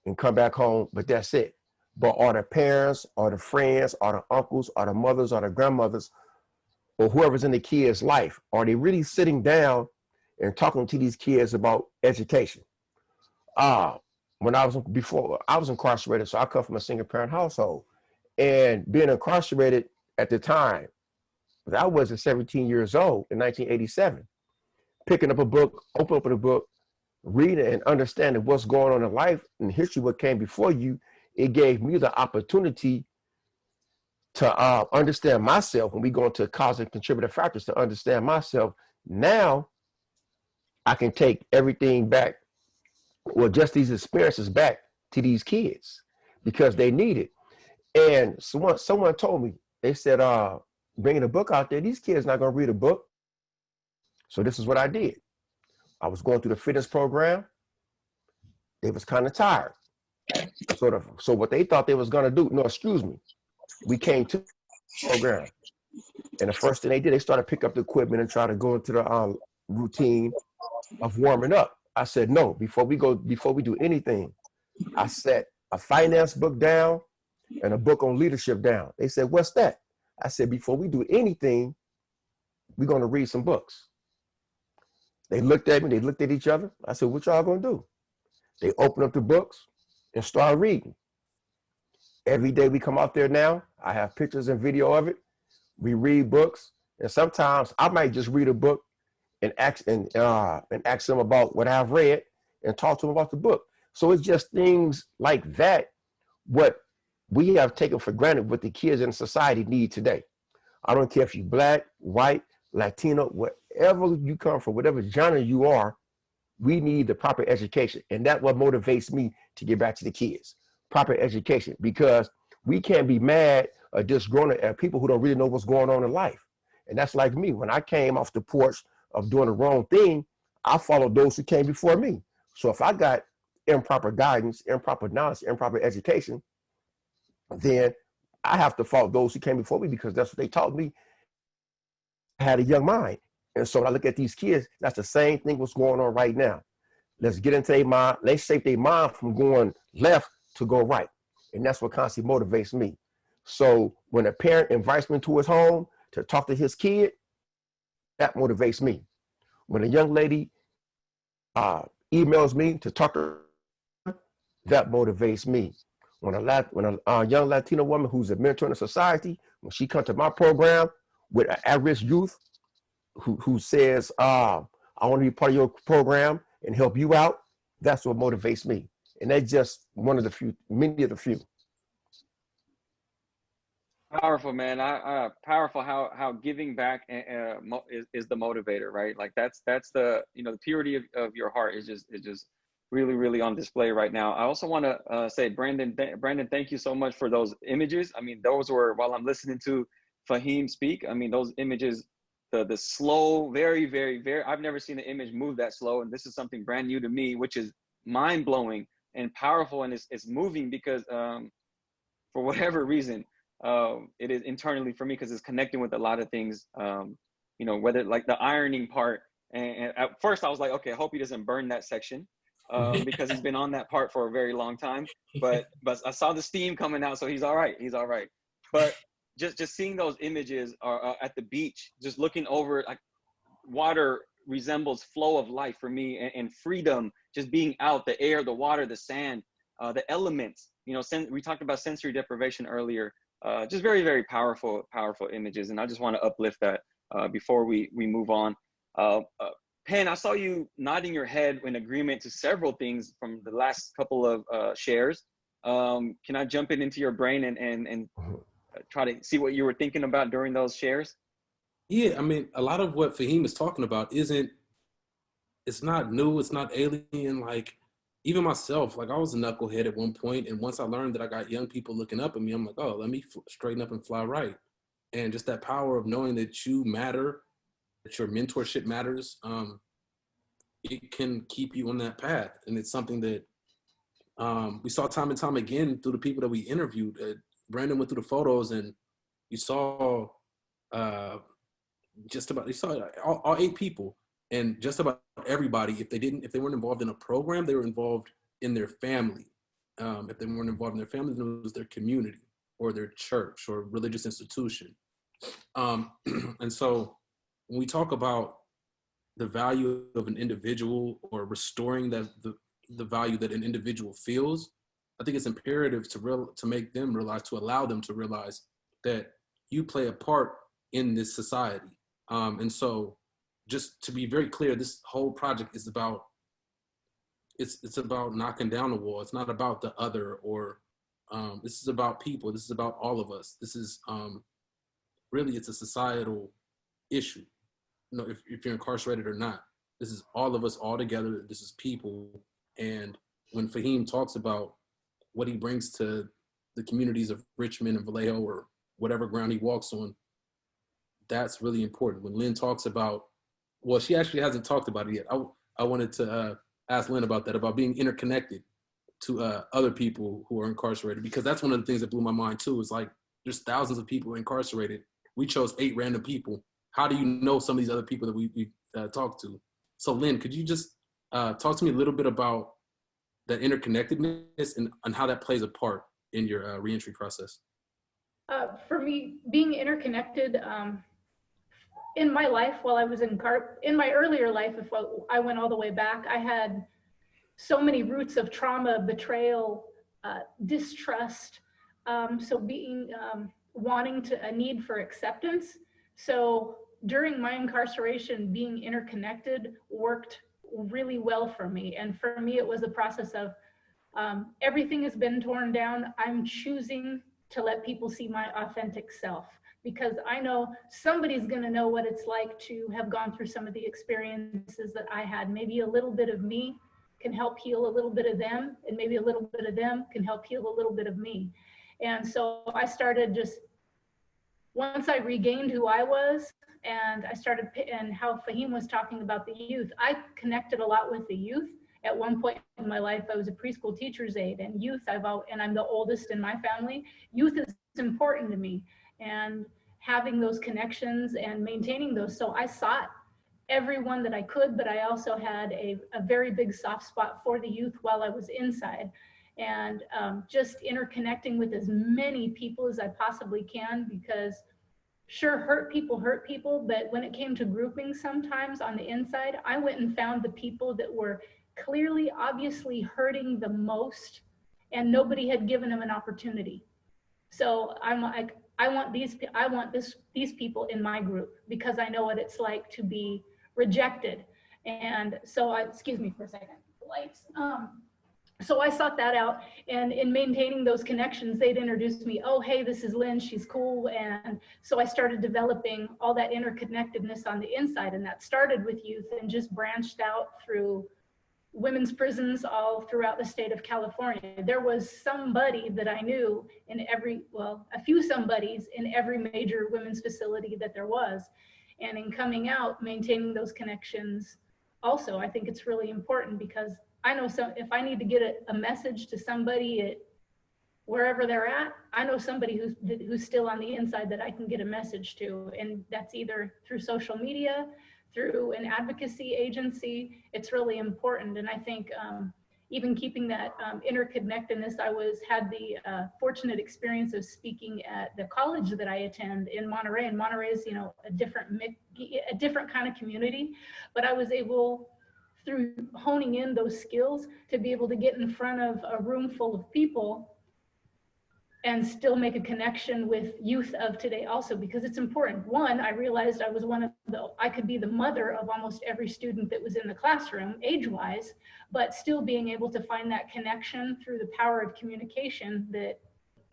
and come back home, but that's it. But are the parents, or the friends, or the uncles, or the mothers, or the grandmothers, or whoever's in the kid's life, are they really sitting down and talking to these kids about education? When I was incarcerated, so I come from a single parent household, and being incarcerated at the time, I was 17 years old in 1987, picking up a book, opening up a book, reading and understanding what's going on in life and history, what came before you, it gave me the opportunity to understand myself. When we go into cause and contributor factors, to understand myself, now I can take everything back, or just these experiences back to these kids, because they need it. And someone told me, they said, bringing a book out there, these kids not gonna read a book. So this is what I did. I was going through the fitness program. They was kind of tired. So what they thought they was gonna do, we came to the program. And the first thing they did, they started picking up the equipment and try to go into the routine of warming up. I said, no, before we do anything, I set a finance book down and a book on leadership down. They said, what's that? I said, before we do anything, we're gonna read some books. They looked at me, they looked at each other. I said, what y'all gonna do? They opened up the books and started reading. Every day we come out there now, I have pictures and video of it. We read books, and sometimes I might just read a book and ask them about what I've read and talk to them about the book. So it's just things like that, what we have taken for granted, what the kids in society need today. I don't care if you're Black, white, Latino, wherever you come from, whatever genre you are, we need the proper education. And that's what motivates me to get back to the kids. Proper education, because we can't be mad or disgruntled at people who don't really know what's going on in life. And that's like me. When I came off the porch of doing the wrong thing, I followed those who came before me. So if I got improper guidance, improper knowledge, improper education, then I have to follow those who came before me, because that's what they taught me. I had a young mind. And so when I look at these kids, that's the same thing what's going on right now. Let's get into their mind. Let's shape their mind from going left to go right. And that's what constantly motivates me. So when a parent invites me to his home to talk to his kid, that motivates me. When a young lady emails me to talk to her, that motivates me. When a young Latino woman who's a mentor in the society, when she comes to my program with an at-risk youth who says, I want to be part of your program and help you out, that's what motivates me. And that's just one of the few, many of the few. Powerful, man. Powerful how giving back is the motivator, right? Like that's the, you know, the purity of your heart is just really, really on display right now. I also want to say, Brandon, thank you so much for those images. I mean, those were, while I'm listening to Fahim speak, I mean, those images, the slow, very, very, very, I've never seen an image move that slow. And this is something brand new to me, which is mind blowing and powerful. And it's moving because for whatever reason, it is internally for me, because it's connecting with a lot of things, you know, whether like the ironing part. And at first I was like, okay, I hope he doesn't burn that section. Because he's been on that part for a very long time, but I saw the steam coming out, so he's all right. He's all right. But just seeing those images at the beach, just looking over, like water resembles flow of life for me, and freedom, just being out, the air, the water, the sand, the elements. You know, we talked about sensory deprivation earlier. Just very, very powerful images, and I just want to uplift that before we move on. Pen, I saw you nodding your head in agreement to several things from the last couple of shares. Can I jump into your brain and try to see what you were thinking about during those shares? Yeah, I mean, a lot of what Fahim is talking about it's not new, it's not alien. Like, even myself, like I was a knucklehead at one point, and once I learned that I got young people looking up at me, I'm like, oh, let me straighten up and fly right. And just that power of knowing that you matter, that your mentorship matters, it can keep you on that path. And it's something that we saw time and time again through the people that we interviewed. Brandon went through the photos, and you saw all 8 people, and just about everybody, if they weren't involved in a program, they were involved in their family. If they weren't involved in their family, then it was their community or their church or religious institution. And so when we talk about the value of an individual or restoring the value that an individual feels, I think it's imperative to make them realize, to allow them to realize that you play a part in this society. And so just to be very clear, this whole project is about, it's about knocking down the wall. It's not about the other, or this is about people. This is about all of us. This is really, it's a societal issue. You know, if you're incarcerated or not, this is all of us all together. This is people. And when Fahim talks about what he brings to the communities of Richmond and Vallejo or whatever ground he walks on, that's really important. When Lynn talks about, well, she actually hasn't talked about it yet. I wanted to ask Lynn about that, about being interconnected to other people who are incarcerated, because that's one of the things that blew my mind too. Is like, there's thousands of people incarcerated. We chose 8 random people. How do you know some of these other people that we talked to? So Lynn, could you just talk to me a little bit about that interconnectedness and how that plays a part in your reentry process? For me, being interconnected, in my life, while I was in my earlier life, if I went all the way back, I had so many roots of trauma, betrayal, distrust. So being, wanting a need for acceptance. So during my incarceration, being interconnected worked really well for me. And for me, it was a process of everything has been torn down. I'm choosing to let people see my authentic self, because I know somebody's going to know what it's like to have gone through some of the experiences that I had. Maybe a little bit of me can help heal a little bit of them, and maybe a little bit of them can help heal a little bit of me. And so I started just, once I regained who I was, and I started, and how Fahim was talking about the youth, I connected a lot with the youth. At one point in my life, I was a preschool teacher's aide, and youth, and I'm the oldest in my family. Youth is important to me, and having those connections and maintaining those. So I sought everyone that I could, but I also had a very big soft spot for the youth while I was inside. And just interconnecting with as many people as I possibly can, because sure, hurt people, but when it came to grouping sometimes on the inside, I went and found the people that were clearly, obviously hurting the most, and nobody had given him an opportunity. So I'm like, I want these people in my group, because I know what it's like to be rejected. And so excuse me for a second, lights. So I sought that out, and in maintaining those connections, they'd introduced me, oh, hey, this is Lynn, she's cool. And so I started developing all that interconnectedness on the inside, and that started with youth and just branched out through women's prisons all throughout the state of California. There was somebody that I knew in a few somebodies in every major women's facility that there was. And in coming out, maintaining those connections also, I think it's really important, because I know if I need to get a message to somebody at wherever they're at, I know somebody who's still on the inside that I can get a message to. And that's either through social media, through an advocacy agency. It's really important. And I think even keeping that interconnectedness, I had the fortunate experience of speaking at the college that I attend in Monterey. And Monterey is, a different kind of community, but I was able, through honing in those skills, to be able to get in front of a room full of people and still make a connection with youth of today also, because it's important. One, I realized I could be the mother of almost every student that was in the classroom age-wise, but still being able to find that connection through the power of communication that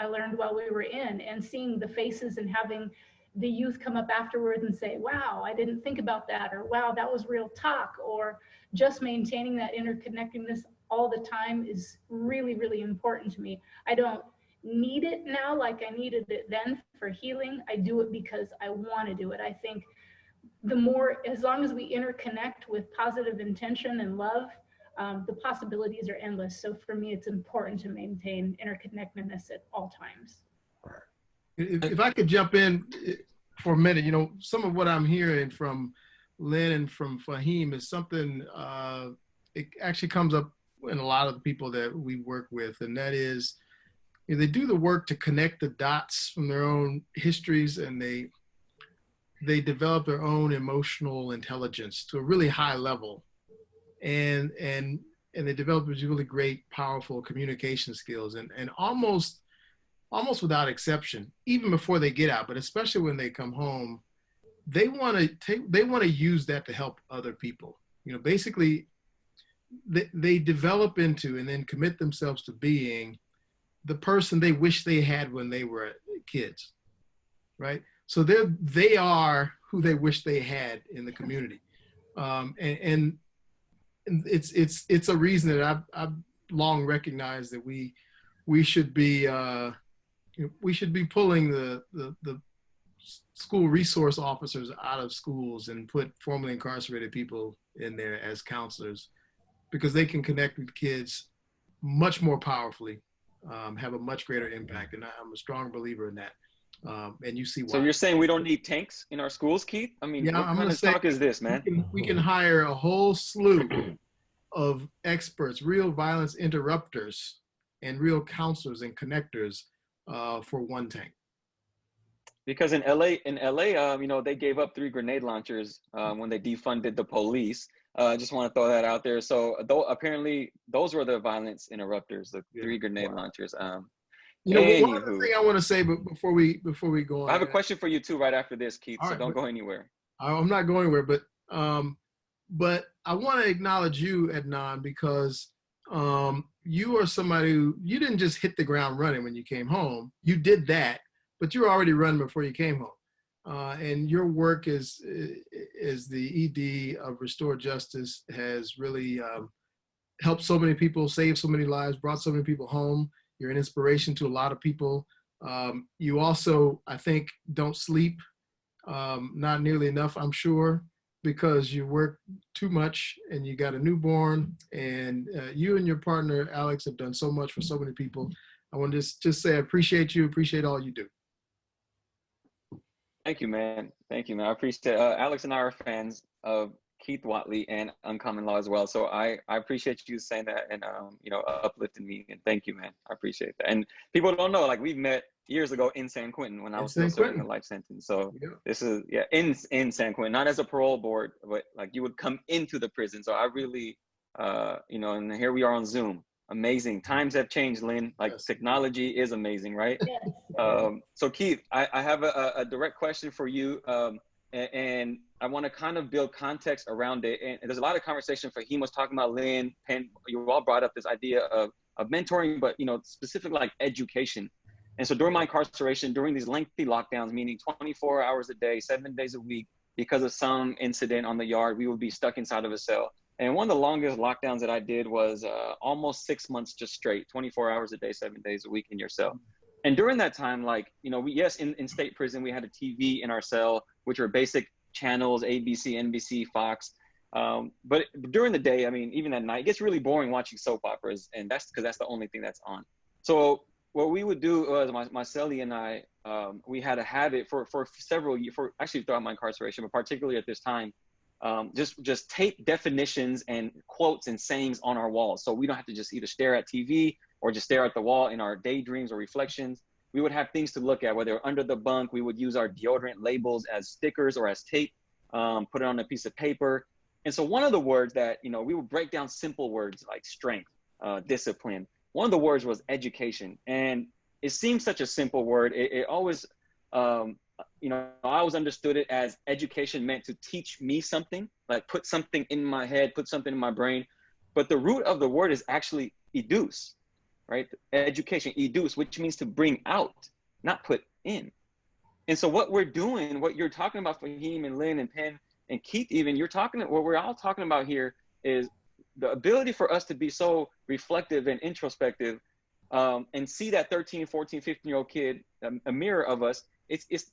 I learned while we were in, and seeing the faces and having the youth come up afterwards and say, wow, I didn't think about that, or wow, that was real talk, or just maintaining that interconnectedness all the time is really, really important to me. I don't need it now like I needed it then for healing. I do it because I want to do it. I think as long as we interconnect with positive intention and love, the possibilities are endless. So for me, it's important to maintain interconnectedness at all times. If I could jump in for a minute, some of what I'm hearing from Lynn and from Fahim is something, it actually comes up in a lot of the people that we work with, and that is, they do the work to connect the dots from their own histories, and they develop their own emotional intelligence to a really high level, and they develop these really great, powerful communication skills, and almost without exception, even before they get out, but especially when they come home, they want to use that to help other people. Basically, they develop into and then commit themselves to being the person they wish they had when they were kids, right? So they are who they wish they had in the community, and it's a reason that I've long recognized that we should be pulling the school resource officers out of schools and put formerly incarcerated people in there as counselors, because they can connect with kids much more powerfully, have a much greater impact. And I'm a strong believer in that. And you see why. So you're saying we don't need tanks in our schools, Keith? I mean, yeah, what kind of talk is this, man? We can hire a whole slew of experts, real violence interrupters, and real counselors and connectors for one tank. Because in LA, they gave up 3 grenade launchers when they defunded the police. I just want to throw that out there. So apparently those were the violence interrupters, the 3 grenade launchers. One other thing I want to say, but before we go on, I have a question for you too right after this, Keith. So don't go anywhere. I'm not going anywhere, but I want to acknowledge you, Adnan, because you are somebody who, you didn't just hit the ground running when you came home. You did that, but you were already running before you came home. And your work as the ED of Restore Justice has really helped so many people, saved so many lives, brought so many people home. You're an inspiration to a lot of people. You also, I think, don't sleep, not nearly enough, I'm sure, because you work too much and you got a newborn, and you and your partner, Alex, have done so much for so many people. I want to just say I appreciate you, appreciate all you do. Thank you, man. Thank you, man. I appreciate it. Alex and I are fans of Keith Wattley and Uncommon Law as well. So I appreciate you saying that and, uplifting me. And thank you, man. I appreciate that. And people don't know, like, we've met years ago in San Quentin when I was still serving a life sentence. So this is, in San Quentin, not as a parole board, but like you would come into the prison. So I really you know, and here we are on Zoom. Amazing. Times have changed, Lynn. Like Yes. Technology is amazing, right? Yes. So Keith, I have a direct question for you. And I want to kind of build context around it. And there's a lot of conversation. Fahim was talking about, Lynn, Penn, you all brought up this idea of mentoring, but, you know, specifically like education. And so during my incarceration, during these lengthy lockdowns, meaning 24 hours a day, 7 days a week, because of some incident on the yard, we would be stuck inside of a cell. And one of the longest lockdowns that I did was almost 6 months just straight, 24 hours a day, 7 days a week in your cell. And during that time, like, you know, in state prison, we had a TV in our cell, which were basic channels, ABC, NBC, Fox. But during the day, I mean, even at night, it gets really boring watching soap operas. And that's because that's the only thing that's on. So what we would do was my cellie and I, we had a habit for several years, actually throughout my incarceration, but particularly at this time, just tape definitions and quotes and sayings on our walls. So we don't have to just either stare at TV or just stare at the wall in our daydreams or reflections. We would have things to look at, whether under the bunk, we would use our deodorant labels as stickers or as tape, put it on a piece of paper. And so one of the words that, you know, we would break down simple words like strength, discipline. One of the words was education. And it seems such a simple word. It always, you know, I always understood it as education meant to teach me something, like put something in my head, put something in my brain. But the root of the word is actually educe, right? Education, educe, which means to bring out, not put in. And so what we're doing, what you're talking about, Fahim and Lynn and Penn and Keith, even, what we're all talking about here is the ability for us to be so reflective and introspective, and see that 13, 14, 15-year-old kid, a mirror of us.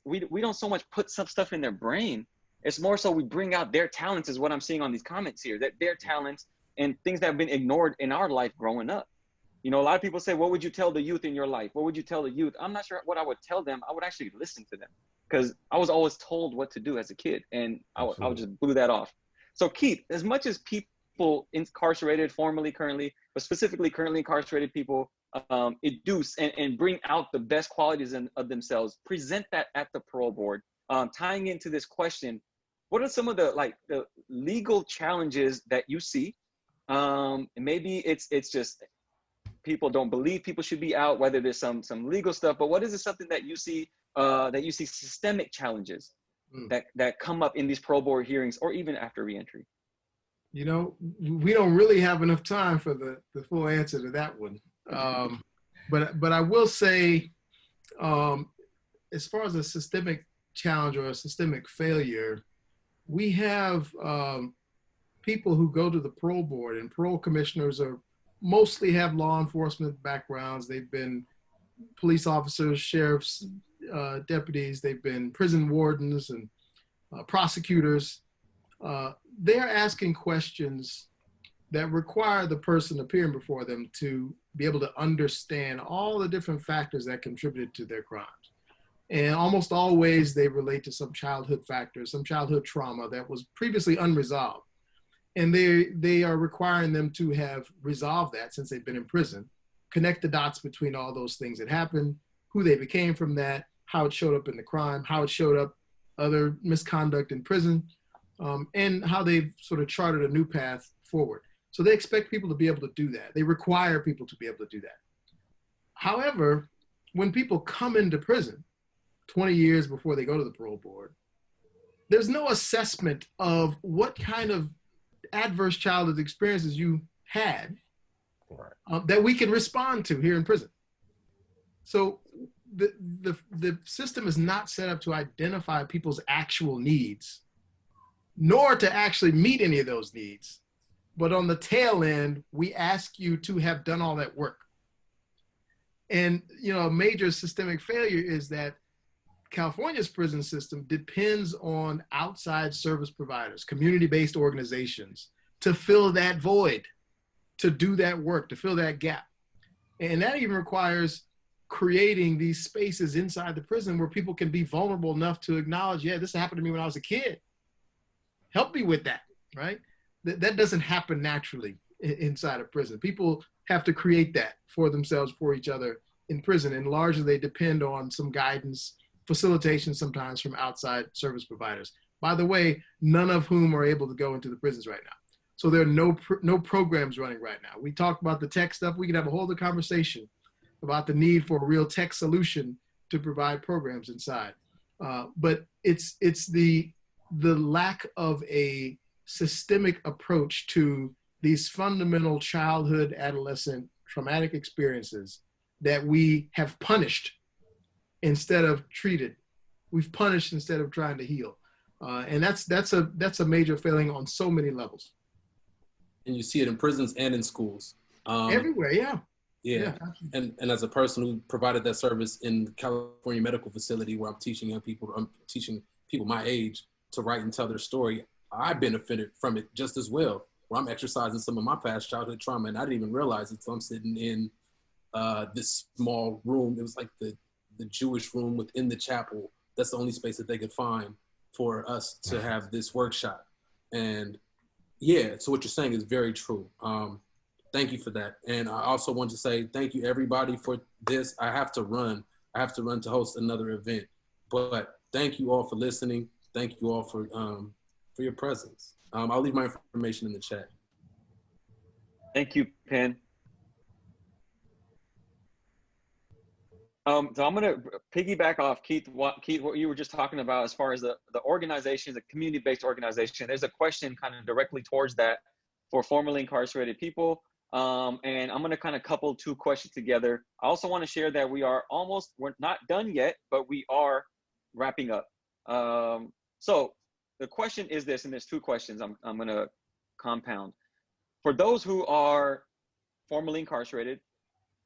We don't so much put some stuff in their brain. It's more so we bring out their talents, is what I'm seeing on these comments here, that their talents and things that have been ignored in our life growing up. You know, a lot of people say, what would you tell the youth in your life? What would you tell the youth? I'm not sure what I would tell them. I would actually listen to them, because I was always told what to do as a kid, and I would just blew that off. So Keith, as much as people incarcerated, formerly, currently, but specifically currently incarcerated people, educe and bring out the best qualities of themselves, present that at the parole board. Tying into this question, what are some of the legal challenges that you see? And maybe it's just people don't believe people should be out, whether there's some legal stuff, but what is it, something that you see systemic challenges that come up in these parole board hearings or even after reentry? You know, we don't really have enough time for the full answer to that one. But I will say, as far as a systemic challenge or a systemic failure, we have people who go to the parole board, and parole commissioners mostly have law enforcement backgrounds. They've been police officers, sheriffs, deputies. They've been prison wardens and prosecutors. They're asking questions that require the person appearing before them to be able to understand all the different factors that contributed to their crimes. And almost always they relate to some childhood factors, some childhood trauma that was previously unresolved. And they are requiring them to have resolved that since they've been in prison, connect the dots between all those things that happened, who they became from that, how it showed up in the crime, how it showed up other misconduct in prison, and how they've sort of charted a new path forward. So they expect people to be able to do that. They require people to be able to do that. However, when people come into prison 20 years before they go to the parole board, there's no assessment of what kind of adverse childhood experiences you had that we can respond to here in prison. So the system is not set up to identify people's actual needs, nor to actually meet any of those needs. But on the tail end, we ask you to have done all that work. And, you know, a major systemic failure is that California's prison system depends on outside service providers, community-based organizations, to fill that void, to do that work, to fill that gap. And that even requires creating these spaces inside the prison where people can be vulnerable enough to acknowledge, yeah, this happened to me when I was a kid. Help me with that, right? That doesn't happen naturally inside of prison. People have to create that for themselves, for each other in prison. And largely they depend on some guidance, facilitation sometimes from outside service providers. By the way, none of whom are able to go into the prisons right now. So there are no programs running right now. We talked about the tech stuff. We can have a whole other conversation about the need for a real tech solution to provide programs inside. But it's the lack of a systemic approach to these fundamental childhood, adolescent, traumatic experiences that we have punished instead of treated. We've punished instead of trying to heal. And that's a major failing on so many levels. And you see it in prisons and in schools. Everywhere, yeah. Yeah. And as a person who provided that service in California Medical Facility where I'm teaching young people, I'm teaching people my age to write and tell their story, I benefited from it just as well. Where I'm exercising some of my past childhood trauma and I didn't even realize it until I'm sitting in this small room. It was like the Jewish room within the chapel. That's the only space that they could find for us to have this workshop. And yeah, so what you're saying is very true. Thank you for that. And I also want to say thank you everybody for this. I have to run to host another event, but thank you all for listening. Thank you all for your presence. I'll leave my information in the chat. Thank you, Penn. So I'm gonna piggyback off Keith, what you were just talking about as far as the organization, the community-based organization. There's a question kind of directly towards that for formerly incarcerated people. And I'm gonna kind of couple two questions together. I also wanna share that we're not done yet, but we are wrapping up. So the question is this, and there's two questions I'm gonna compound. For those who are formerly incarcerated,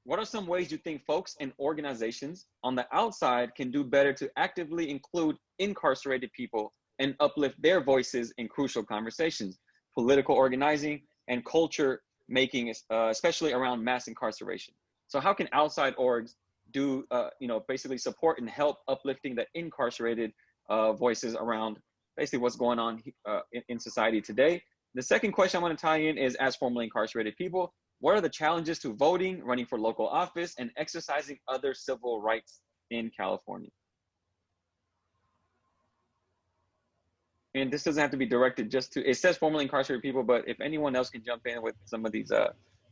what are some ways you think folks and organizations on the outside can do better to actively include incarcerated people and uplift their voices in crucial conversations, political organizing, and culture making, especially around mass incarceration? So how can outside orgs do, basically support and help uplifting the incarcerated voices around basically what's going on in society today? The second question I want to tie in is, as formerly incarcerated people, what are the challenges to voting, running for local office, and exercising other civil rights in California? And this doesn't have to be directed just to, it says formerly incarcerated people, but if anyone else can jump in with some of these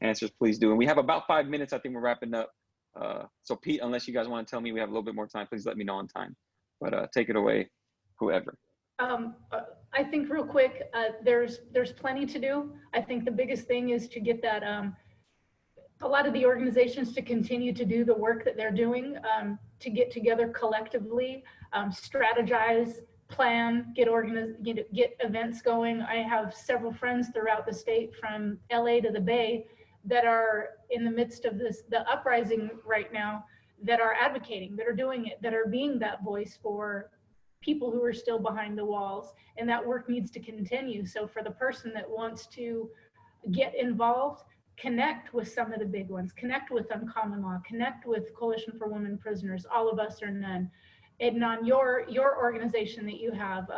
answers, please do. And we have about 5 minutes. I think we're wrapping up. So Pete, unless you guys want to tell me we have a little bit more time, please let me know on time. But take it away, whoever. I think real quick, there's plenty to do. I think the biggest thing is to get that, a lot of the organizations to continue to do the work that they're doing, to get together collectively, strategize, plan, get events going. I have several friends throughout the state, from LA to the Bay, that are in the midst of the uprising right now, that are advocating, that are doing it, that are being that voice for people who are still behind the walls, and that work needs to continue. So for the person that wants to get involved, connect with some of the big ones, connect with Uncommon Law, connect with Coalition for Women Prisoners, All of Us or None. Adnan, your organization that you have,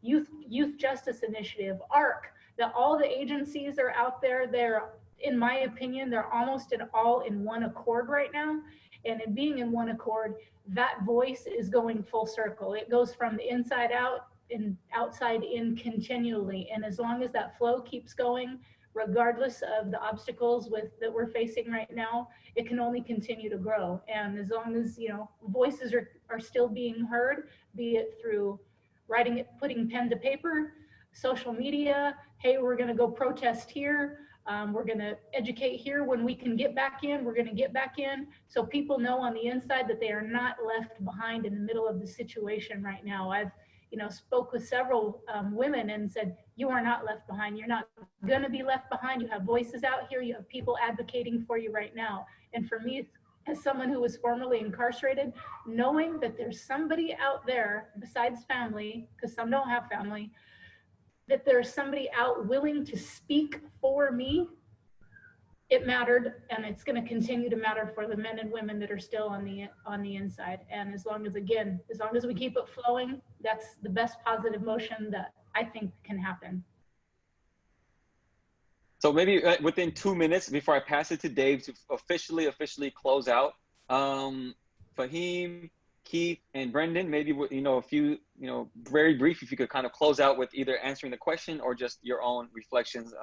Youth Justice Initiative, ARC, that all the agencies are out there. They're, in my opinion, they're almost all in one accord right now. And in being in one accord, that voice is going full circle. It goes from the inside out and outside in continually. And as long as that flow keeps going, regardless of the obstacles that we're facing right now, it can only continue to grow. And as long as, voices are still being heard, be it through writing it, putting pen to paper, social media, hey, we're gonna go protest here, we're gonna educate here. When we can get back in, we're gonna get back in. So people know on the inside that they are not left behind in the middle of the situation right now. I've, spoke with several women and said, you are not left behind. You're not gonna be left behind. You have voices out here. You have people advocating for you right now. And for me, as someone who was formerly incarcerated, knowing that there's somebody out there besides family, because some don't have family, that there's somebody out willing to speak for me, it mattered, and it's going to continue to matter for the men and women that are still on the inside. And as long as we keep it flowing, that's the best positive motion that I think can happen. So maybe within 2 minutes before I pass it to Dave to officially close out, Fahim, Keith and Brendan, maybe with, a few, very brief, if you could kind of close out with either answering the question or just your own reflections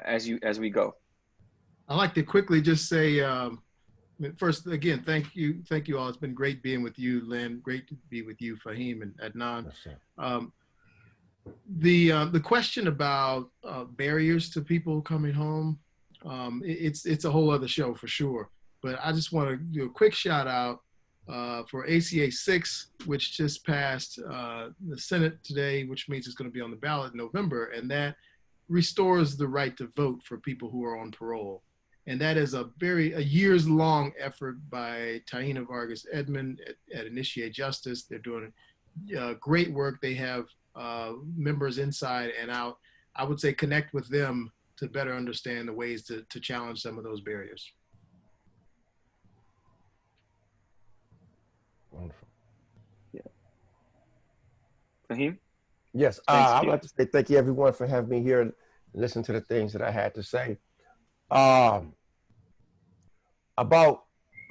as we go. I'd like to quickly just say, first, again, thank you all. It's been great being with you, Lynn. Great to be with you, Fahim and Adnan. The question about barriers to people coming home, it's a whole other show for sure. But I just want to do a quick shout out for ACA 6, which just passed the Senate today, which means it's going to be on the ballot in November, and that restores the right to vote for people who are on parole. And that is a years-long effort by Taina Vargas Edmond at Initiate Justice. They're doing great work. They have members inside and out. I would say connect with them to better understand the ways to challenge some of those barriers. Wonderful. Yeah. Fahim? Yes, I'd like to say thank you everyone for having me here and listen to the things that I had to say. About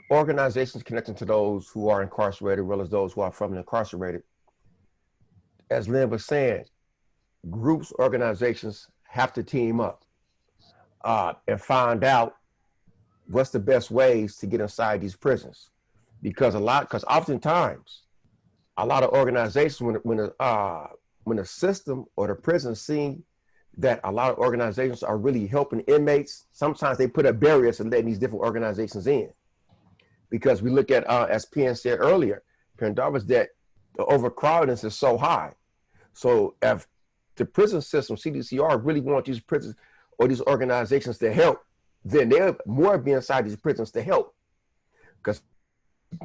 organizations connecting to those who are incarcerated, as well as those who are formerly incarcerated. As Lynn was saying, groups, organizations have to team up and find out what's the best ways to get inside these prisons. Because oftentimes, a lot of organizations, when the system or the prison see that a lot of organizations are really helping inmates, sometimes they put up barriers and letting these different organizations in. Because we look at, as Penn said earlier, Pendarvis, that the overcrowdedness is so high. So if the prison system, CDCR, really want these prisons or these organizations to help, then they'll more be inside these prisons to help. Because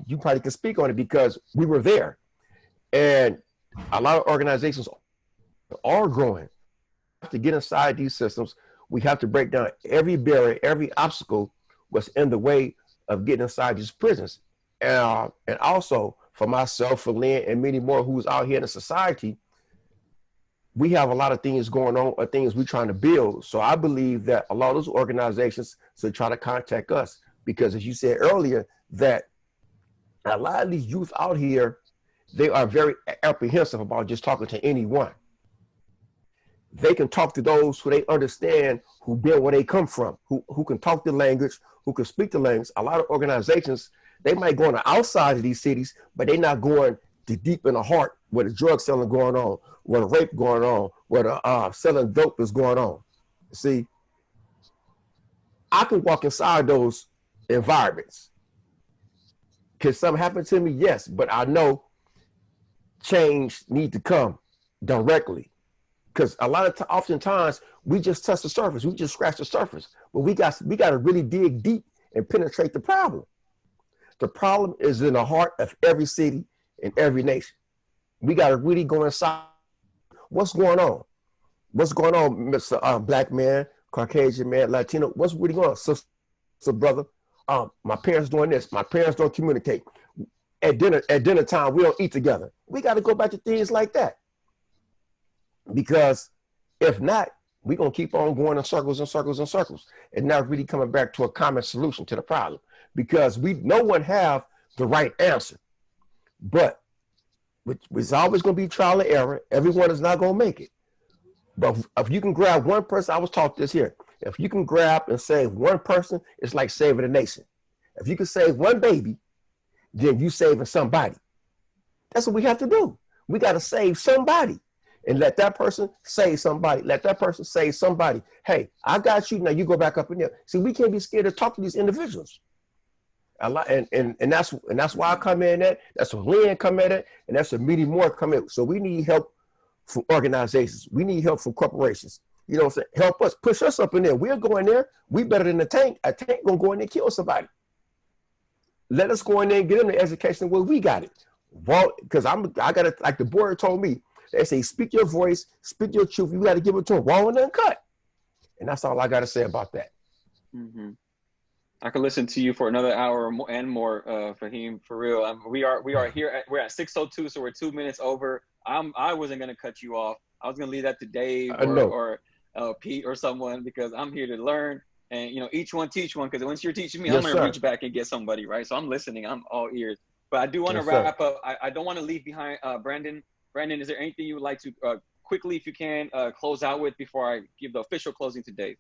you probably can speak on it because we were there. And a lot of organizations are growing. To get inside these systems, we have to break down every barrier, every obstacle was in the way of getting inside these prisons. And also for myself, for Lynn, and many more who's out here in the society, we have a lot of things going on, or things we're trying to build. So I believe that a lot of those organizations should try to contact us, because as you said earlier, that a lot of these youth out here, they are very apprehensive about just talking to anyone. They can talk to those who they understand, who been where they come from, who can talk the language, who can speak the language. A lot of organizations, they might go on the outside of these cities, but they're not going to deep in the heart where the drug selling going on, where the rape going on, where the selling dope is going on. See, I can walk inside those environments. Can something happen to me? Yes, but I know change need to come directly. Because oftentimes we just touch the surface, we just scratch the surface, but we got to really dig deep and penetrate the problem. The problem is in the heart of every city and every nation. We got to really go inside. What's going on? What's going on, Mr. Black man, Caucasian man, Latino? What's really going on, sister, brother? My parents doing this. My parents don't communicate. At dinner time, we don't eat together. We got to go back to things like that. Because if not, we're going to keep on going in circles and circles and circles and not really coming back to a common solution to the problem. Because no one have the right answer. But it's always going to be trial and error. Everyone is not going to make it. But if you can grab one person, I was taught this here. If you can grab and save one person, it's like saving a nation. If you can save one baby, then you saving somebody. That's what we have to do. We got to save somebody. And let that person save somebody. Let that person save somebody. Hey, I got you. Now you go back up in there. See, we can't be scared to talk to these individuals. And that's why I come in at. That's where Lynn come at it. And that's where many more come in. So we need help from organizations. We need help from corporations. You know what I'm saying? Help us, push us up in there. We're going there. We better than a tank. A tank gonna go in there and kill somebody. Let us go in there and get them the education where we got it. Well, because I got it, like the board told me. They say, speak your voice, speak your truth. You got to give it to them raw and uncut. And that's all I got to say about that. Mm-hmm. I could listen to you for another hour and more, Fahim, for real. We are here. We're at 6:02, so we're 2 minutes over. I wasn't going to cut you off. I was going to leave that to Dave or Pete or someone, because I'm here to learn. And, each one teach one, because once you're teaching me, I'm going to reach back and get somebody, right? So I'm listening. I'm all ears. But I do want to Yes, sir. wrap up. I don't want to leave behind Brandon. Brandon, is there anything you would like to quickly, if you can, close out with before I give the official closing to Dave?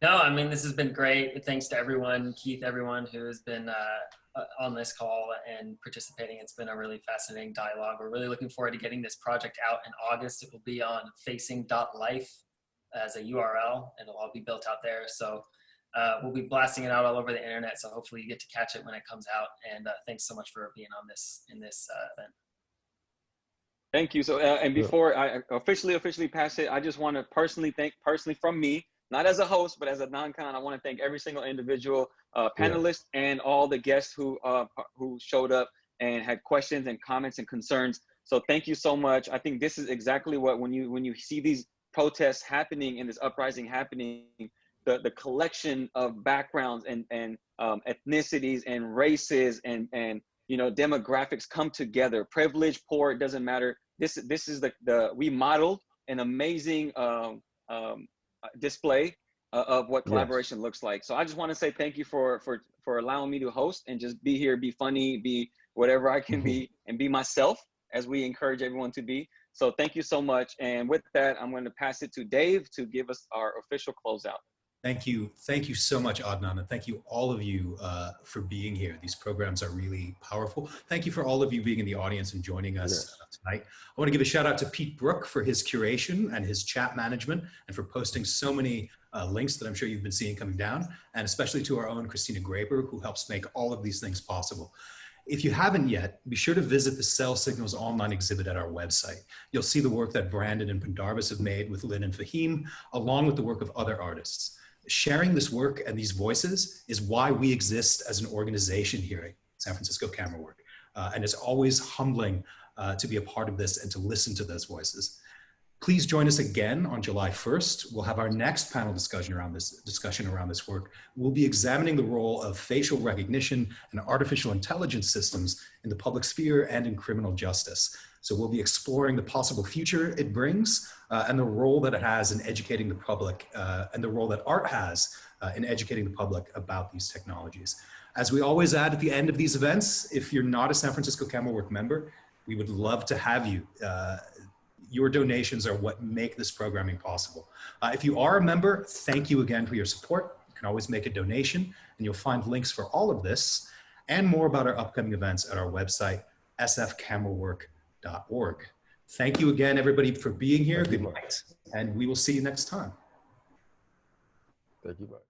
No, I mean, this has been great. Thanks to everyone, Keith, everyone who has been on this call and participating. It's been a really fascinating dialogue. We're really looking forward to getting this project out in August. It will be on facing.life as a URL, and it'll all be built out there. So we'll be blasting it out all over the internet. So hopefully you get to catch it when it comes out. And thanks so much for being on this in this event. Thank you. So, and before I officially pass it, I just want to personally from me, not as a host, but as Adnan Khan, I want to thank every single individual panelist and all the guests who showed up and had questions and comments and concerns. So thank you so much. I think this is exactly what, when you see these protests happening and this uprising happening, the collection of backgrounds and ethnicities and races and you know, demographics come together. Privilege, poor, it doesn't matter. This is we modeled an amazing display of what collaboration looks like. So I just want to say thank you for allowing me to host and just be here, be funny, be whatever I can be, and be myself as we encourage everyone to be. So thank you so much. And with that, I'm going to pass it to Dave to give us our official closeout. Thank you. Thank you so much, Adnan. And thank you, all of you, for being here. These programs are really powerful. Thank you for all of you being in the audience and joining us tonight. I want to give a shout out to Pete Brook for his curation and his chat management and for posting so many links that I'm sure you've been seeing coming down, and especially to our own Christina Graber, who helps make all of these things possible. If you haven't yet, be sure to visit the Cell Signals online exhibit at our website. You'll see the work that Brandon and Pendarvis have made with Lynn and Fahim, along with the work of other artists. Sharing this work and these voices is why we exist as an organization here at San Francisco Camera Work. And it's always humbling to be a part of this and to listen to those voices. Please join us again on July 1st. We'll have our next panel discussion around this work. We'll be examining the role of facial recognition and artificial intelligence systems in the public sphere and in criminal justice. So we'll be exploring the possible future it brings and the role that it has in educating the public and the role that art has in educating the public about these technologies. As we always add at the end of these events, if you're not a San Francisco Camera Work member, we would love to have you. Your donations are what make this programming possible. If you are a member, thank you again for your support. You can always make a donation, and you'll find links for all of this and more about our upcoming events at our website, sfcamerawork.org. Thank you again, everybody, for being here. Good night, and we will see you next time. Thank you much.